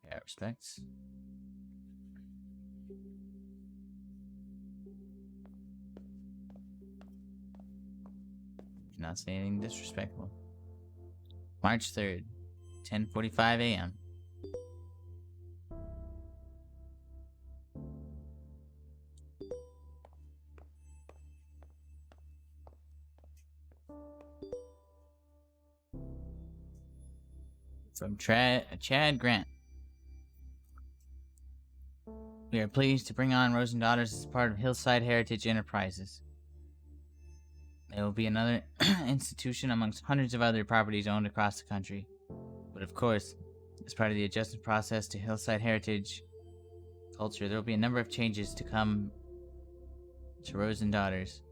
Yeah, respects. Not say anything disrespectful. March 3rd, 10:45 a.m. From Chad Grant. We are pleased to bring on Rose and Daughters as part of Hillside Heritage Enterprises. It will be another institution amongst hundreds of other properties owned across the country. But of course, as part of the adjustment process to Hillside Heritage culture, there will be a number of changes to come to Rose and Daughters.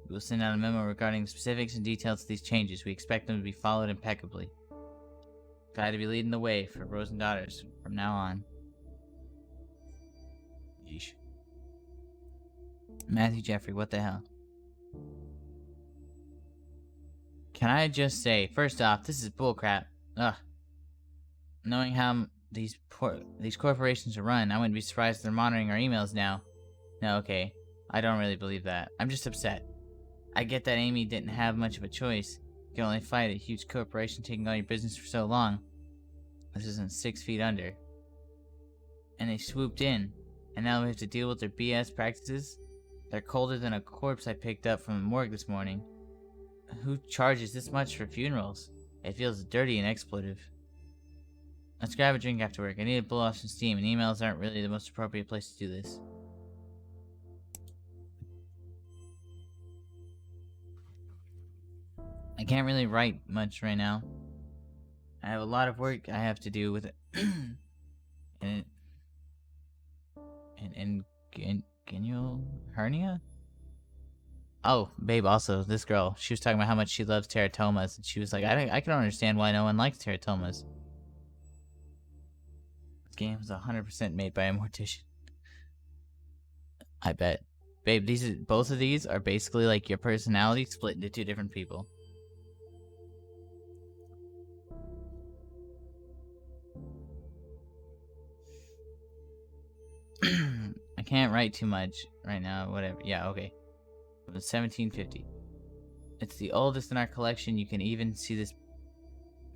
We will send out a memo regarding the specifics and details of these changes. We expect them to be followed impeccably. Glad to be leading the way for Rose and Daughters from now on. Yeesh. Matthew Jeffrey, what the hell? Can I just say, first off, this is bullcrap. Ugh. Knowing how these corporations are run, I wouldn't be surprised if they're monitoring our emails now. No, okay. I don't really believe that. I'm just upset. I get that Amy didn't have much of a choice. You can only fight a huge corporation taking all your business for so long. This isn't 6 feet under. And they swooped in, and now we have to deal with their BS practices? They're colder than a corpse I picked up from the morgue this morning. Who charges this much for funerals? It feels dirty and exploitive. Let's grab a drink after work. I need to blow off some steam, and emails aren't really the most appropriate place to do this. I can't really write much right now. I have a lot of work I have to do with it. and inguinal hernia? Oh, babe, also, this girl, she was talking about how much she loves teratomas, and she was like, I can understand why no one likes teratomas. This game was 100% made by a mortician. I bet. Babe, both of these are basically like your personality split into two different people. I can't write too much right now, whatever. Yeah, okay. It was 1750. It's the oldest in our collection. You can even see this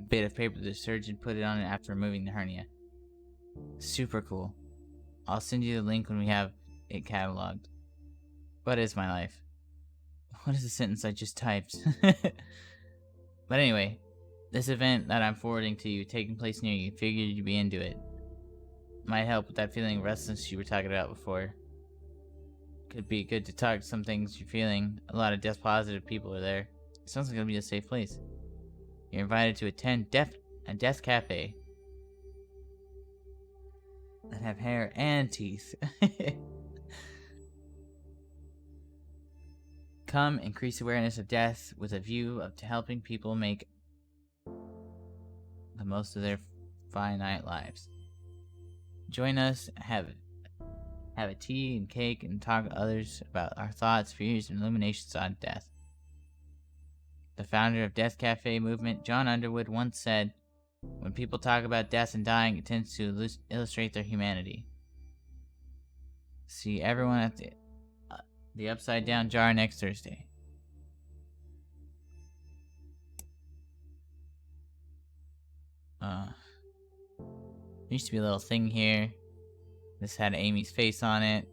bit of paper the surgeon put it on it after removing the hernia. Super cool. I'll send you the link when we have it cataloged. What is my life? What is the sentence I just typed? But anyway, this event that I'm forwarding to you, taking place near you, figured you'd be into it. Might help with that feeling of restlessness you were talking about before. Could be good to talk some things you're feeling. A lot of death positive people are there. It sounds like it'll be a safe place. You're invited to attend a death cafe that have hair and teeth. Come, increase awareness of death with a view to helping people make the most of their finite lives. Join us, have a tea and cake, and talk to others about our thoughts, fears, and illuminations on death. The founder of Death Cafe movement, John Underwood, once said, "When people talk about death and dying, it tends to illustrate their humanity." See everyone at the upside down jar next Thursday. There used to be a little thing here. This had Amy's face on it.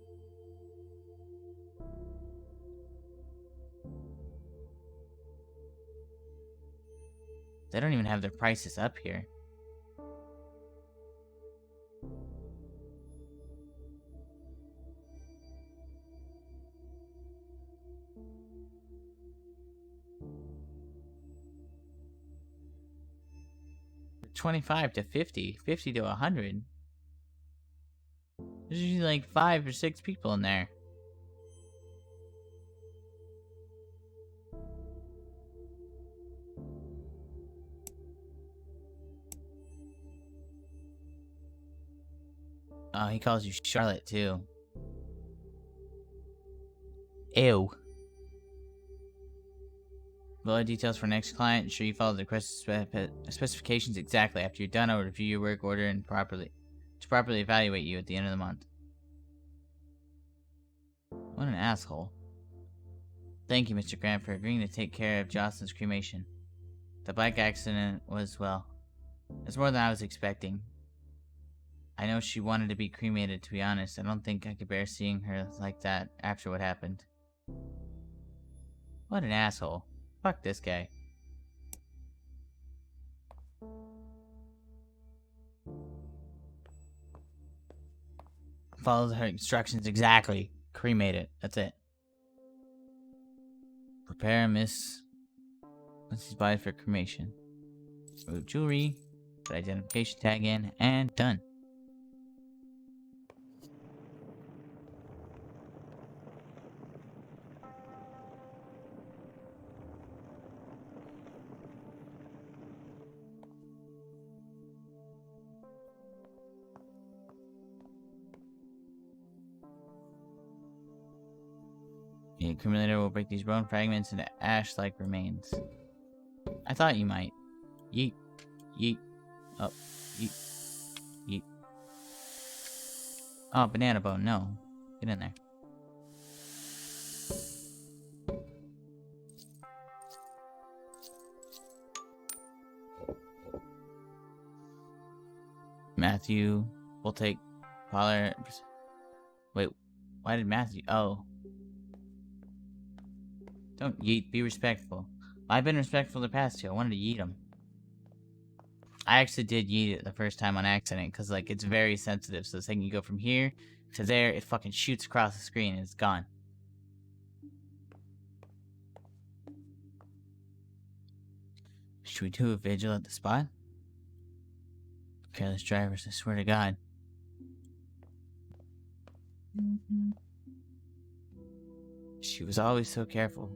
They don't even have their prices up here. $25 to $50, $50 to $100. There's usually like 5 or 6 people in there. Oh, he calls you Charlotte too. Ew. Below details for next client. Ensure you follow the requested specifications exactly. After you're done, I'll review your work order and properly evaluate you at the end of the month. What an asshole. Thank you, Mr. Grant, for agreeing to take care of Jocelyn's cremation. The bike accident was, well, it's more than I was expecting. I know she wanted to be cremated, to be honest. I don't think I could bear seeing her like that after what happened. What an asshole. Fuck this guy. Follow her instructions exactly. Cremate it. That's it. Prepare Mrs. body for cremation. Remove jewelry. Put identification tag in. And done. The accumulator will break these bone fragments into ash-like remains. I thought you might. Yeet. Yeet. Up. Yeet. Yeet. Oh, banana bone. No. Get in there. Matthew will take Pollard. Wait. Why did Matthew? Oh. Don't yeet, be respectful. I've been respectful the past two. I wanted to yeet him. I actually did yeet it the first time on accident, because, like, it's very sensitive. So the second you go from here to there, it fucking shoots across the screen and it's gone. Should we do a vigil at the spot? Careless drivers, I swear to God. She was always so careful.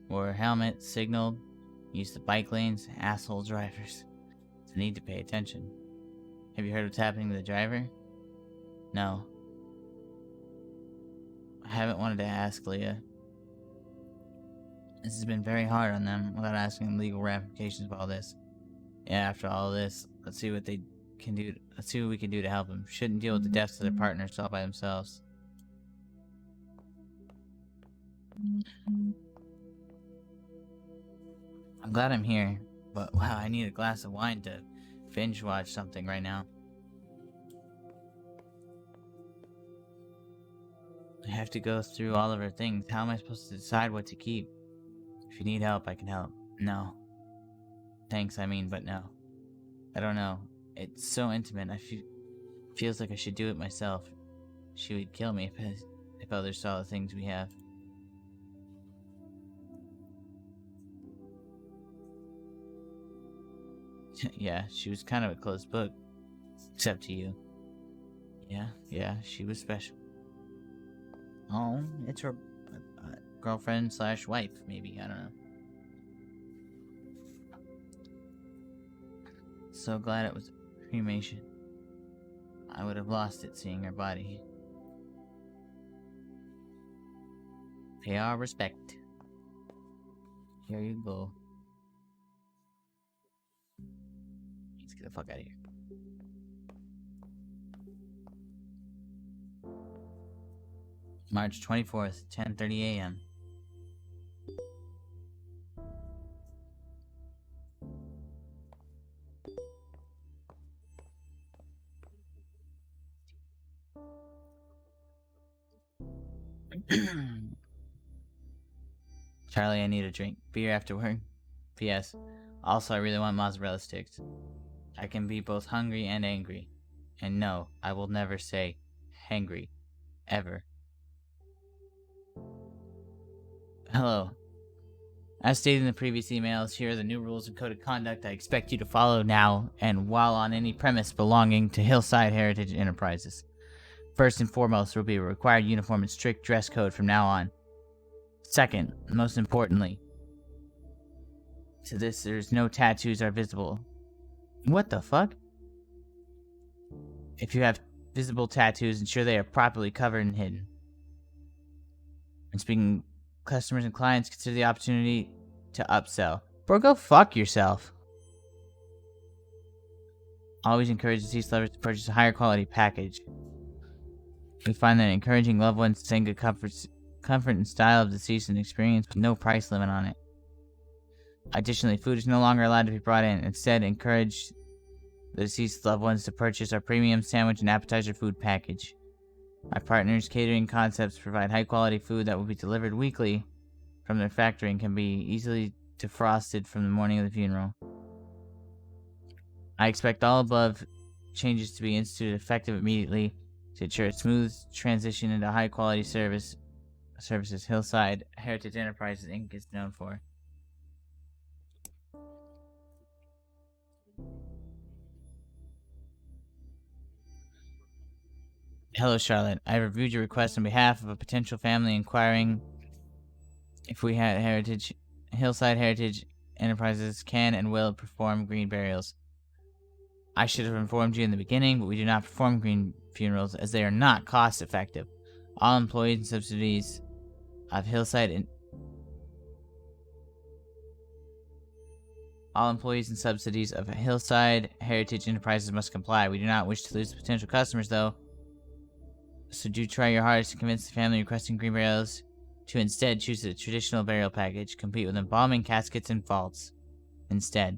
Wore her helmet, signaled, used the bike lanes, asshole drivers. It's a need to pay attention. Have you heard what's happening to the driver? No. I haven't wanted to ask, Leah. This has been very hard on them without asking legal ramifications of all this. Yeah, after all this, let's see what they can do. Let's see what we can do to help them. Shouldn't deal with the deaths of their partners all by themselves. I'm glad I'm here, but wow, I need a glass of wine to binge watch something right now. I have to go through all of her things. How am I supposed to decide what to keep? If you need help, I can help. No. Thanks, I mean, but no. I don't know. It's so intimate. Feels like I should do it myself. She would kill me if others saw the things we have. Yeah, she was kind of a closed book. Except to you. Yeah, she was special. Oh, it's her girlfriend / wife, maybe. I don't know. So glad it was cremation. I would have lost it seeing her body. Pay our respect. Here you go. Let's get the fuck out of here. March 24th, 10:30 a.m. Charlie, I need a drink. Beer after work. P.S. Also, I really want mozzarella sticks. I can be both hungry and angry. And no, I will never say hangry. Ever. Hello. As stated in the previous emails, here are the new rules and code of conduct I expect you to follow now and while on any premise belonging to Hillside Heritage Enterprises. First and foremost, there will be a required uniform and strict dress code from now on. Second, most importantly, to this, there's no tattoos are visible. What the fuck? If you have visible tattoos, ensure they are properly covered and hidden. And speaking customers and clients, consider the opportunity to upsell. Bro, go fuck yourself. Always encourage deceased lovers to purchase a higher quality package. We find that encouraging loved ones to sing good comfort and style of deceased and experience with no price limit on it. Additionally, food is no longer allowed to be brought in. Instead, encourage the deceased loved ones to purchase our premium sandwich and appetizer food package. Our partners' catering concepts provide high-quality food that will be delivered weekly from their factory and can be easily defrosted from the morning of the funeral. I expect all above changes to be instituted effective immediately to ensure a smooth transition into high-quality services Hillside Heritage Enterprises Inc. is known for. Hello, Charlotte. I reviewed your request on behalf of a potential family inquiring if we had Hillside Heritage Enterprises can and will perform green burials. I should have informed you in the beginning, but we do not perform green funerals as they are not cost effective. All employees and subsidies of Hillside Heritage Enterprises must comply. We do not wish to lose potential customers, though. So do try your hardest to convince the family requesting green burials to instead choose a traditional burial package, complete with embalming, caskets, and vaults. Instead.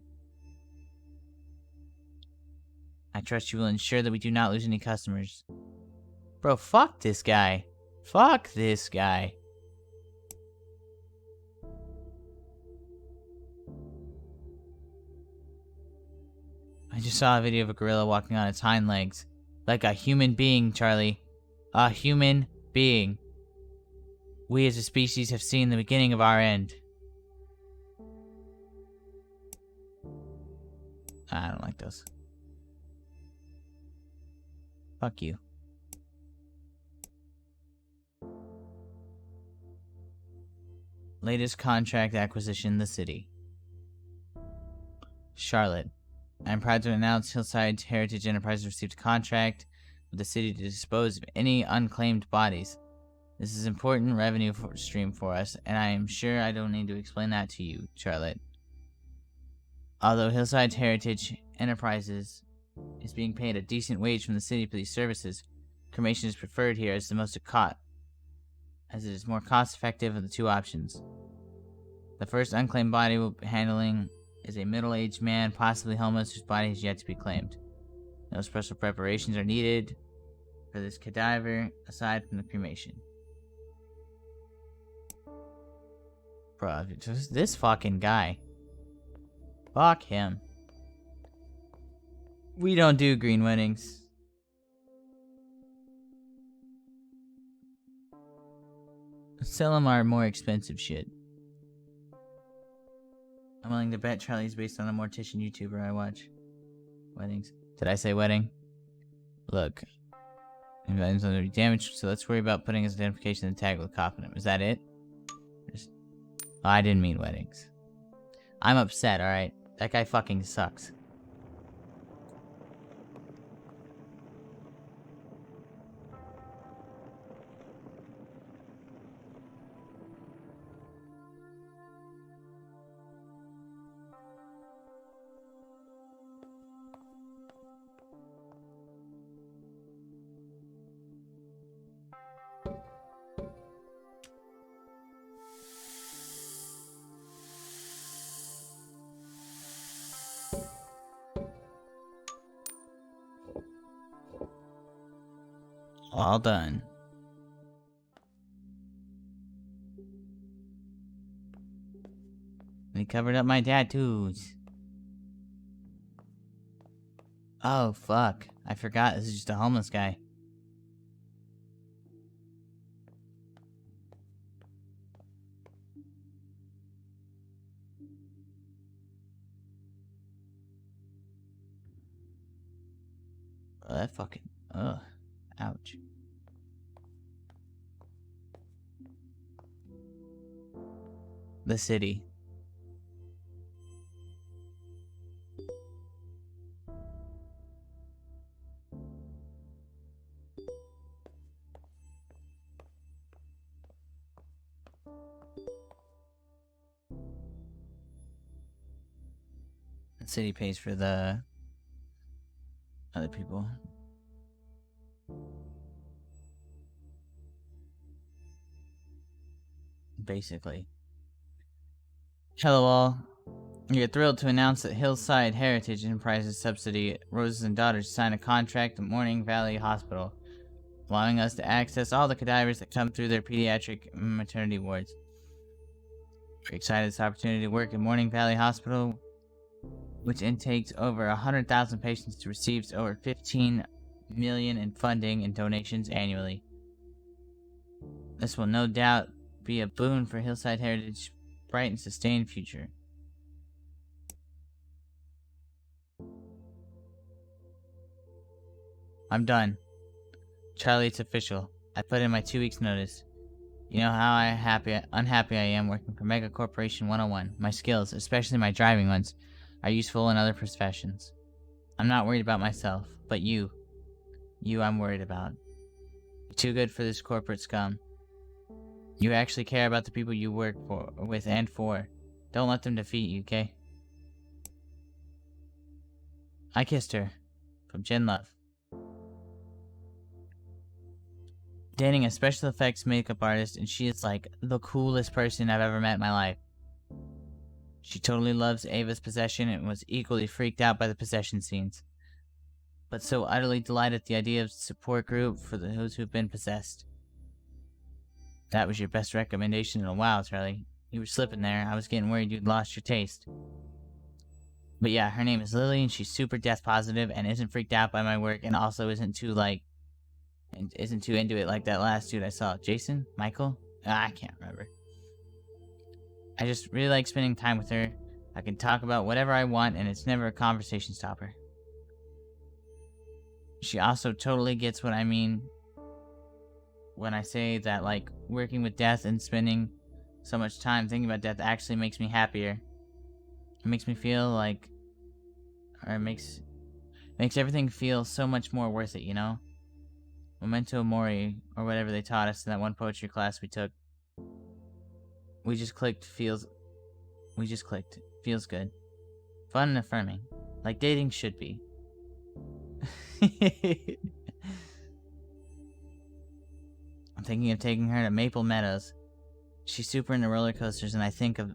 I trust you will ensure that we do not lose any customers. Bro, fuck this guy. Fuck this guy. I just saw a video of a gorilla walking on its hind legs. Like a human being, Charlie. A human being. We as a species have seen the beginning of our end. I don't like those. Fuck you. Latest contract acquisition in the city. Charlotte. I am proud to announce Hillside Heritage Enterprises received a contract with the city to dispose of any unclaimed bodies. This is important revenue stream for us, and I am sure I don't need to explain that to you, Charlotte. Although Hillside Heritage Enterprises is being paid a decent wage from the city for these services, cremation is preferred here as as it is more cost-effective of the two options. The first unclaimed body we'll be handling is a middle-aged man, possibly homeless, whose body has yet to be claimed. No special preparations are needed for this cadaver, aside from the cremation. Bro, this fucking guy. Fuck him. We don't do green weddings. Sell him our more expensive shit. I'm willing to bet Charlie's based on a Mortician YouTuber I watch. Weddings. Did I say wedding? Look. Items going to be damaged, so let's worry about putting his identification in the tag with a cop in him. Is that it? Oh, I didn't mean weddings. I'm upset, alright? That guy fucking sucks. All done. They covered up my tattoos. Oh, fuck. I forgot this is just a homeless guy. Oh, that fucking... Ugh. Ouch. The city. The city pays for the other people. Basically. Hello all. We are thrilled to announce that Hillside Heritage Enterprises subsidiary Roses and Daughters signed a contract with Morning Valley Hospital, allowing us to access all the cadavers that come through their pediatric maternity wards. We're excited this opportunity to work at Morning Valley Hospital, which intakes over 100,000 patients, to receives over $15 million in funding and donations annually. This will no doubt be a boon for Hillside Heritage's bright and sustained future. I'm done. Charlie, it's official. I put in my 2 weeks notice. You know how unhappy I am working for Mega Corporation 101. My skills, especially my driving ones, are useful in other professions. I'm not worried about myself, but you I'm worried about. You're too good for this corporate scum. You actually care about the people you work with and for. Don't let them defeat you, okay? I kissed her. From Jen Love. Dating a special effects makeup artist, and she is like the coolest person I've ever met in my life. She totally loves Ava's possession and was equally freaked out by the possession scenes, but so utterly delighted at the idea of support group for those who've been possessed. That was your best recommendation in a while, Charlie. You were slipping there. I was getting worried you'd lost your taste. But yeah, her name is Lily, and she's super death positive and isn't freaked out by my work, and also isn't too into it like that last dude I saw. Jason? Michael? I can't remember. I just really like spending time with her. I can talk about whatever I want, and it's never a conversation stopper. she also totally gets what I mean when I say that, like, working with death and spending so much time thinking about death actually makes me happier. It makes me feel like, or it makes everything feel so much more worth it, you know? Memento mori, or whatever they taught us in that one poetry class we took. We just clicked, feels good. Fun and affirming. Like dating should be. I'm thinking of taking her to Maple Meadows. She's super into roller coasters, and I think of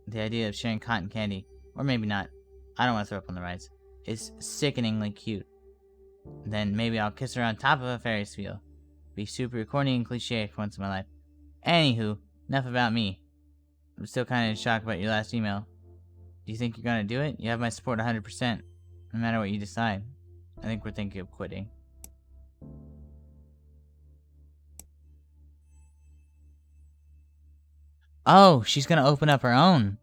the idea of sharing cotton candy. Or maybe not. I don't want to throw up on the rides. It's sickeningly cute. Then maybe I'll kiss her on top of a Ferris wheel. Be super corny and cliche for once in my life. Anywho, enough about me. I'm still kind of in shock about your last email. Do you think you're gonna do it? You have my support 100%. No matter what you decide. I think we're thinking of quitting. Oh, she's gonna open up her own.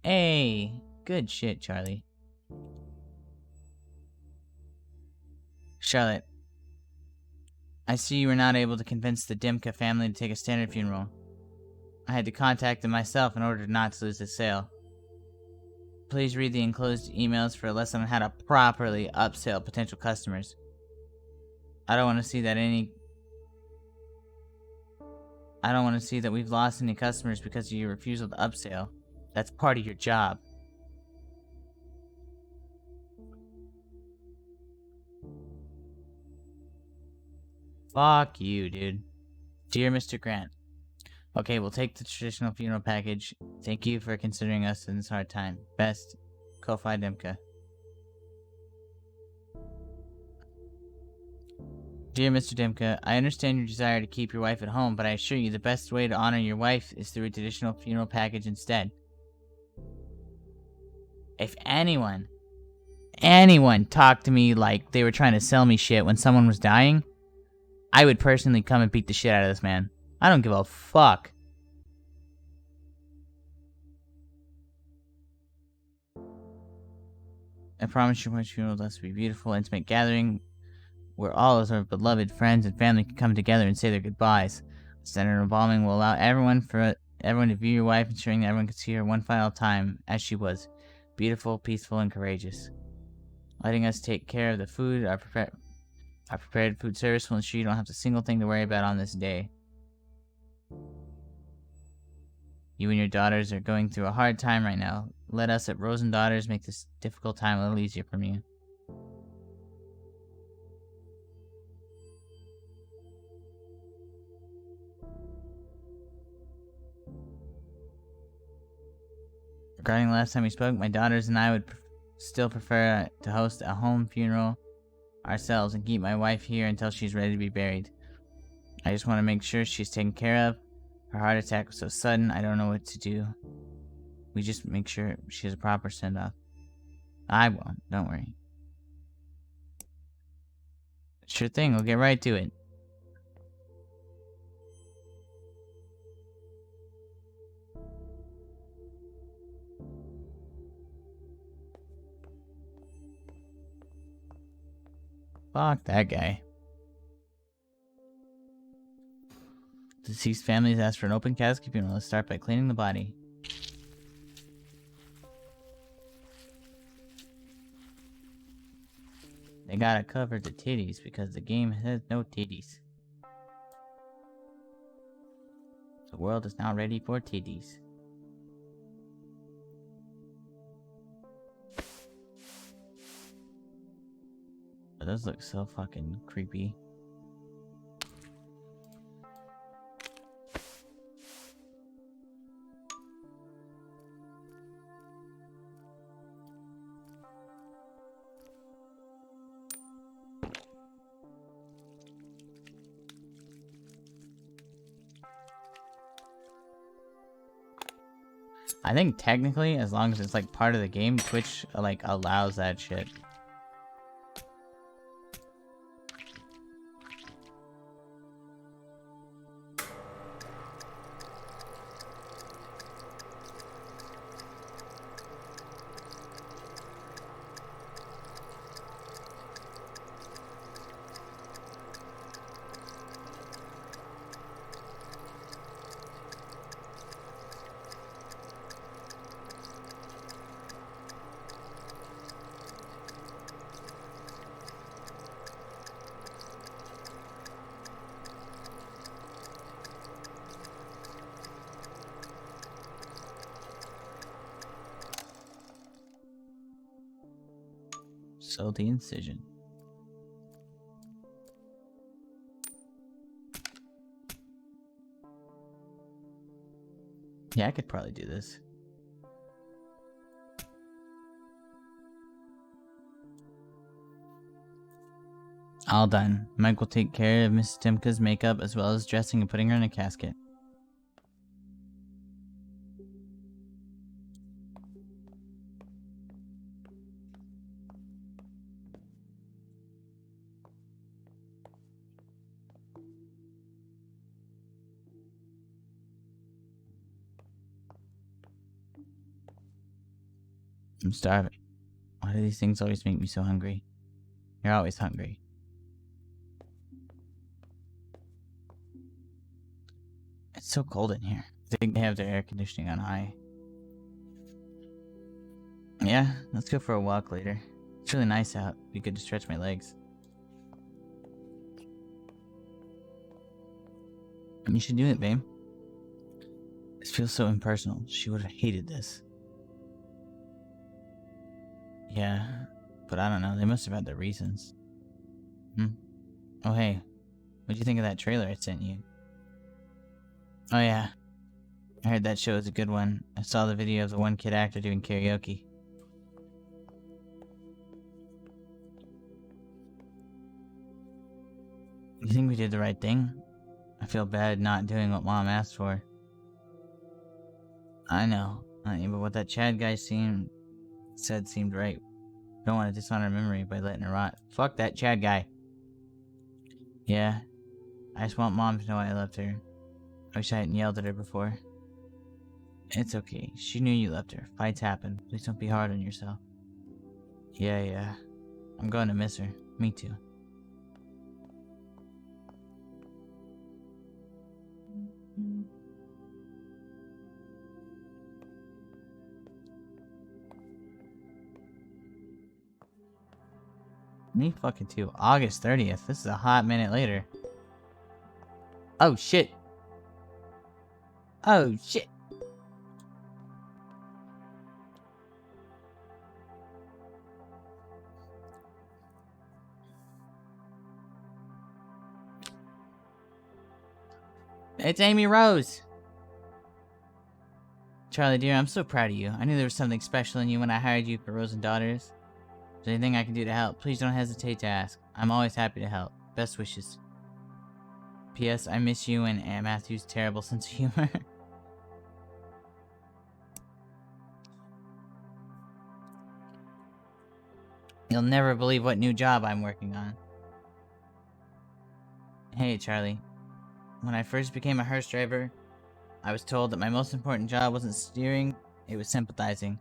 Hey, good shit, Charlie. Charlotte, I see you were not able to convince the Dimka family to take a standard funeral. I had to contact them myself in order not to lose the sale. Please read the enclosed emails for a lesson on how to properly upsell potential customers. I don't want to see that we've lost any customers because of your refusal to upsell. That's part of your job. Fuck you, dude. Dear Mr. Grant. Okay, we'll take the traditional funeral package. Thank you for considering us in this hard time. Best, Ko-Fi Dimka. Dear Mr. Dimka, I understand your desire to keep your wife at home, but I assure you the best way to honor your wife is through a traditional funeral package instead. If anyone talked to me like they were trying to sell me shit when someone was dying, I would personally come and beat the shit out of this man. I don't give a fuck. I promise your wife's funeral will be a beautiful, intimate gathering where all of our beloved friends and family can come together and say their goodbyes. The center embalming will allow everyone to view your wife, ensuring that everyone can see her one final time as she was. Beautiful, peaceful, and courageous. Letting us take care of the food, our prepared food service will ensure you don't have a single thing to worry about on this day. You and your daughters are going through a hard time right now. Let us at Rosen Daughters make this difficult time a little easier for you. Regarding the last time we spoke, my daughters and I would still prefer to host a home funeral ourselves and keep my wife here until she's ready to be buried. I just want to make sure she's taken care of. Her heart attack was so sudden, I don't know what to do. We just make sure she has a proper send-off. I won't, don't worry. Sure thing, we'll get right to it. Fuck that guy. Deceased families ask for an open casket funeral. Let's start by cleaning the body. They gotta cover the titties because the game has no titties. The world is now ready for titties. But those look so fucking creepy. I think technically, as long as it's like part of the game, Twitch like allows that shit. So the incision. Yeah, I could probably do this. All done. Mike will take care of Mrs. Timka's makeup as well as dressing and putting her in a casket. I'm starving. Why do these things always make me so hungry? You're always hungry. It's so cold in here. I think they have their air conditioning on high. Yeah, let's go for a walk later. It's really nice out. Be good to stretch my legs. You should do it, babe. This feels so impersonal. She would have hated this. Yeah, but I don't know. They must have had their reasons. Oh, hey. What'd you think of that trailer I sent you? Oh, yeah. I heard that show is a good one. I saw the video of the one kid actor doing karaoke. You think we did the right thing? I feel bad not doing what Mom asked for. I know, honey, but what that Chad guy said seemed right. Don't want to dishonor her memory by letting her rot. Fuck that Chad guy. Yeah, I just want Mom to know I loved her. I wish I hadn't yelled at her before. It's okay. She knew you loved her. Fights happen. Please don't be hard on yourself. Yeah. I'm going to miss her. Me too. Me fucking too. August 30th. This is a hot minute later. Oh shit. Oh shit. It's Amy Rose. Charlie dear, I'm so proud of you. I knew there was something special in you when I hired you for Rose and Daughters. Is there anything I can do to help? Please don't hesitate to ask. I'm always happy to help. Best wishes. P.S. I miss you and Aunt Matthew's terrible sense of humor. You'll never believe what new job I'm working on. Hey, Charlie. When I first became a hearse driver, I was told that my most important job wasn't steering, it was sympathizing.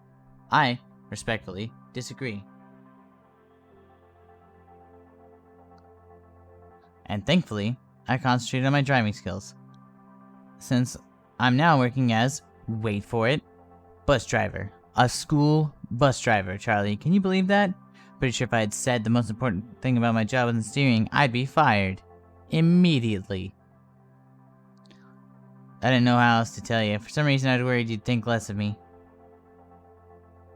I, respectfully, disagree. And thankfully, I concentrated on my driving skills. Since I'm now working as, wait for it, bus driver. A school bus driver, Charlie. Can you believe that? Pretty sure if I had said the most important thing about my job wasn't steering, I'd be fired. Immediately. I didn't know how else to tell you. For some reason, I was worried you'd think less of me.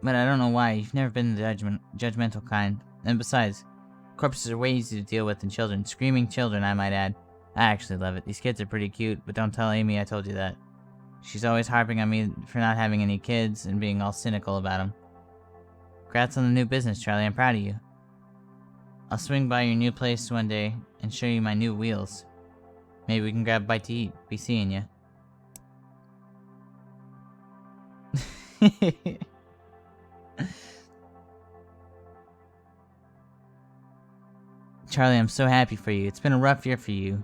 But I don't know why. You've never been the judgmental kind. And besides, corpses are way easier to deal with than children. Screaming children, I might add. I actually love it. These kids are pretty cute, but don't tell Amy I told you that. She's always harping on me for not having any kids and being all cynical about them. Congrats on the new business, Charlie. I'm proud of you. I'll swing by your new place one day and show you my new wheels. Maybe we can grab a bite to eat. Be seeing ya. Charlie, I'm so happy for you. It's been a rough year for you.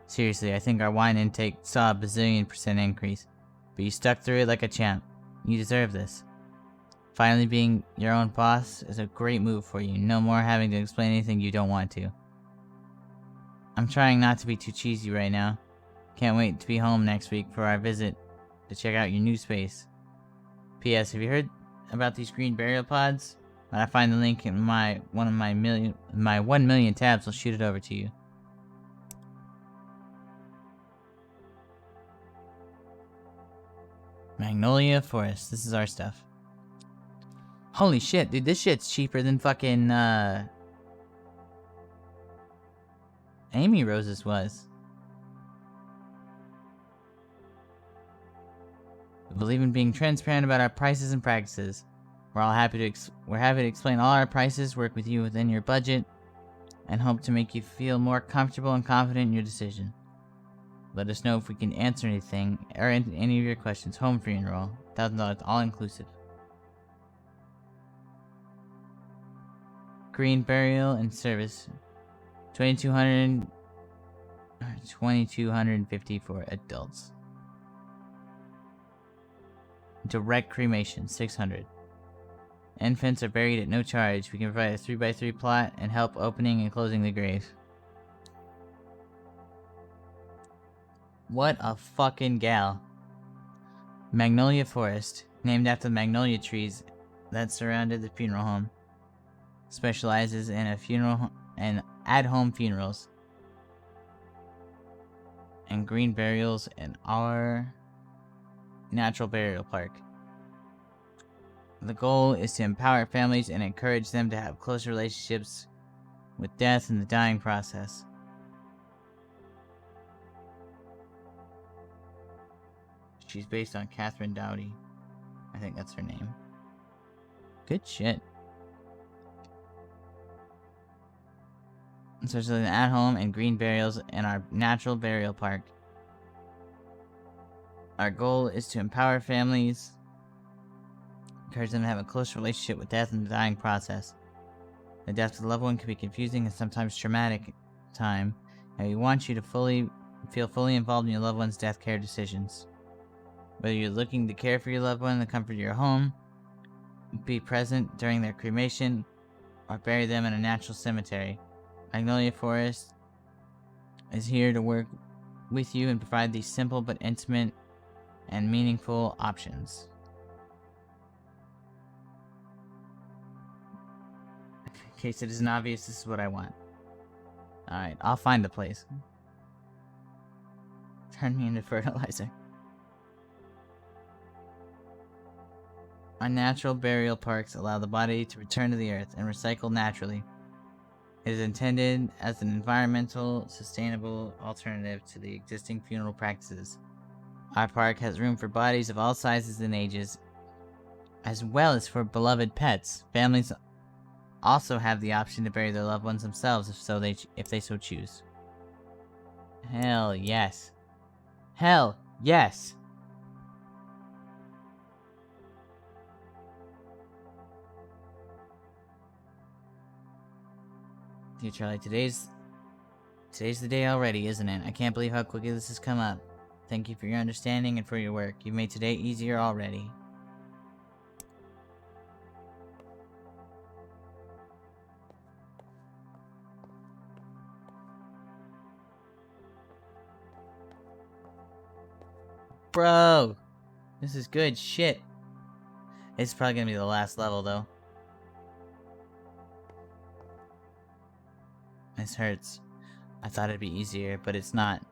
Seriously, I think our wine intake saw a bazillion% increase. But you stuck through it like a champ. You deserve this. Finally being your own boss is a great move for you. No more having to explain anything you don't want to. I'm trying not to be too cheesy right now. Can't wait to be home next week for our visit to check out your new space. P.S. Have you heard about these green burial pods? When I find the link in my 1 million tabs, I'll shoot it over to you. Magnolia Forest. This is our stuff. Holy shit, dude, this shit's cheaper than fucking, Amy Rose's was. We believe in being transparent about our prices and practices. We're happy to explain all our prices, work with you within your budget, and hope to make you feel more comfortable and confident in your decision. Let us know if we can answer anything or any of your questions. Home funeral, $1,000 all inclusive. Green burial and service, $2,250 for adults. Direct cremation, $600. Infants are buried at no charge. We can provide a 3x3 plot and help opening and closing the grave. What a fucking gal. Magnolia Forest, named after the magnolia trees that surrounded the funeral home. Specializes in at-home funerals and green burials in our natural burial park. The goal is to empower families and encourage them to have close relationships with death and the dying process. She's based on Catherine Doughty. I think that's her name. Good shit. Especially at home and green burials in our natural burial park. Our goal is to empower families, encourage them to have a close relationship with death and the dying process. The death of a loved one can be confusing and sometimes traumatic time, and we want you to feel fully involved in your loved one's death care decisions. Whether you're looking to care for your loved one in the comfort of your home, be present during their cremation, or bury them in a natural cemetery, Magnolia Forest is here to work with you and provide these simple but intimate and meaningful options. In case it isn't obvious, this is what I want. Alright, I'll find a place. Turn me into fertilizer. Our natural burial parks allow the body to return to the earth and recycle naturally. It is intended as an environmental, sustainable alternative to the existing funeral practices. Our park has room for bodies of all sizes and ages, as well as for beloved pets. Families also have the option to bury their loved ones themselves if they so choose. Hell yes. Hell yes! Dear Charlie, today's the day already, isn't it? I can't believe how quickly this has come up. Thank you for your understanding and for your work. You've made today easier already. Bro! This is good shit. It's probably gonna be the last level, though. This hurts. I thought it'd be easier, but it's not.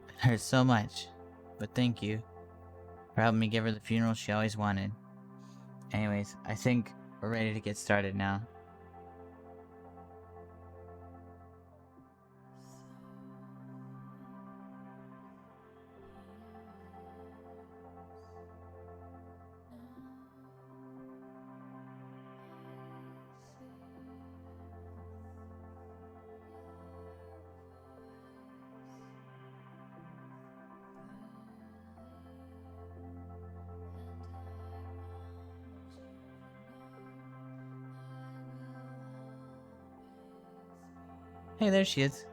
It hurts so much. But thank you for helping me give her the funeral she always wanted. Anyways, I think we're ready to get started now. Hey, there she is.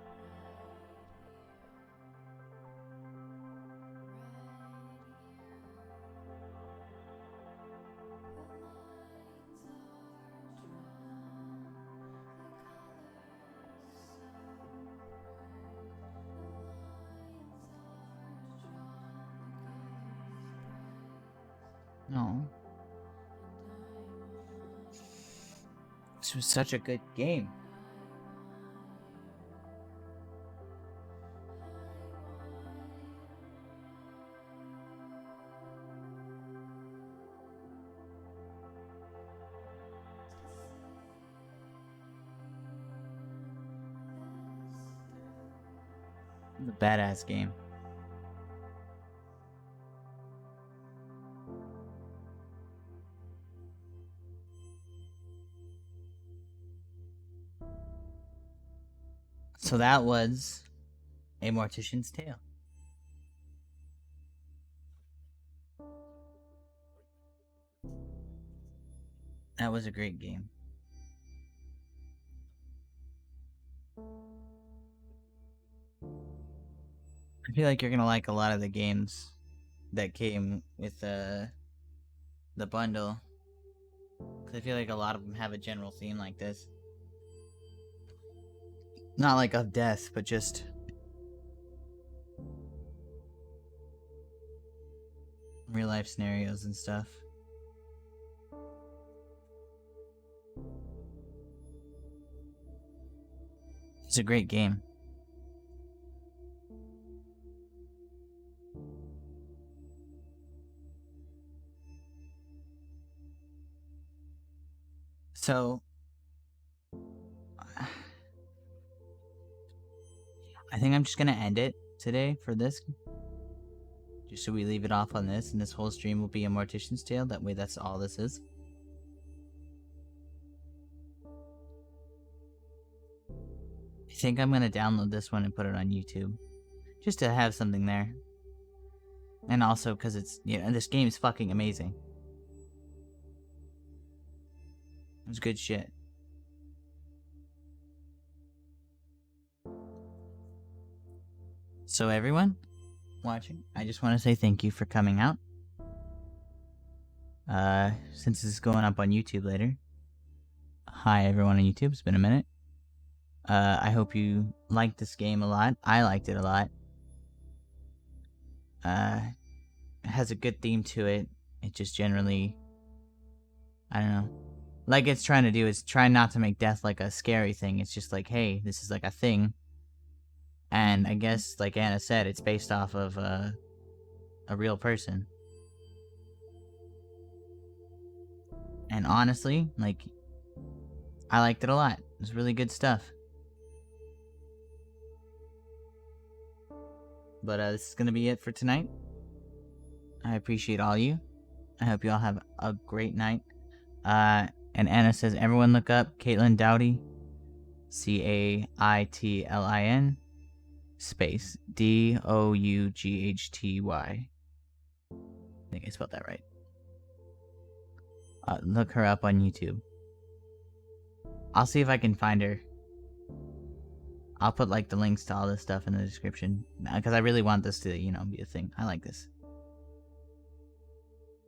No. This was such a good game. It's a badass game. So that was A Mortician's Tale. That was a great game. I feel like you're gonna like a lot of the games that came with the bundle. Cause I feel like a lot of them have a general theme like this. Not like of death, but just real life scenarios and stuff. It's a great game. So, I think I'm just gonna end it today for this. Just so we leave it off on this, and this whole stream will be a Mortician's Tale. That way, that's all this is. I think I'm gonna download this one and put it on YouTube. Just to have something there. And also, because it's, this game is fucking amazing. It's good shit. So everyone watching, I just want to say thank you for coming out. Since this is going up on YouTube later. Hi everyone on YouTube, it's been a minute. I hope you liked this game a lot. I liked it a lot. It has a good theme to it. It just generally, I don't know. Like it's trying to do is try not to make death like a scary thing. It's just like, hey, this is like a thing. And I guess, like Anna said, it's based off of a real person. And honestly, like, I liked it a lot. It was really good stuff. But this is going to be it for tonight. I appreciate all you. I hope you all have a great night. And Anna says, everyone look up Caitlin Doughty. Caitlin space Doughty. I think I spelled that right. Look her up on YouTube. I'll see if I can find her. I'll put like the links to all this stuff in the description because I really want this to, be a thing. I like this.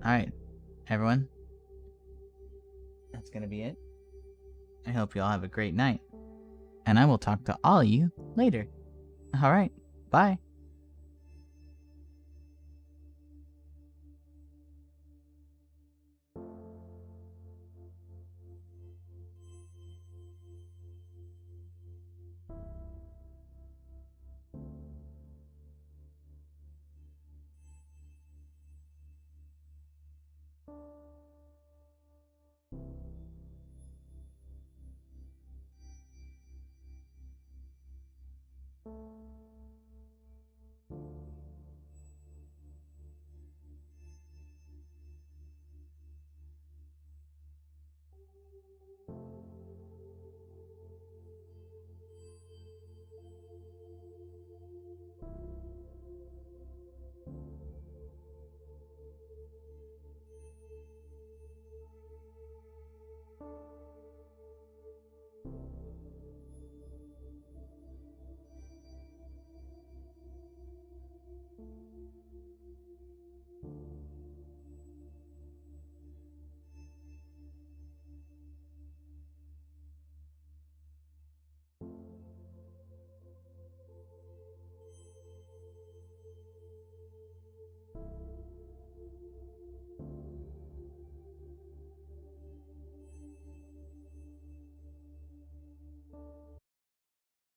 Alright, everyone. That's gonna be it. I hope you all have a great night. And I will talk to all of you later. Alright, bye.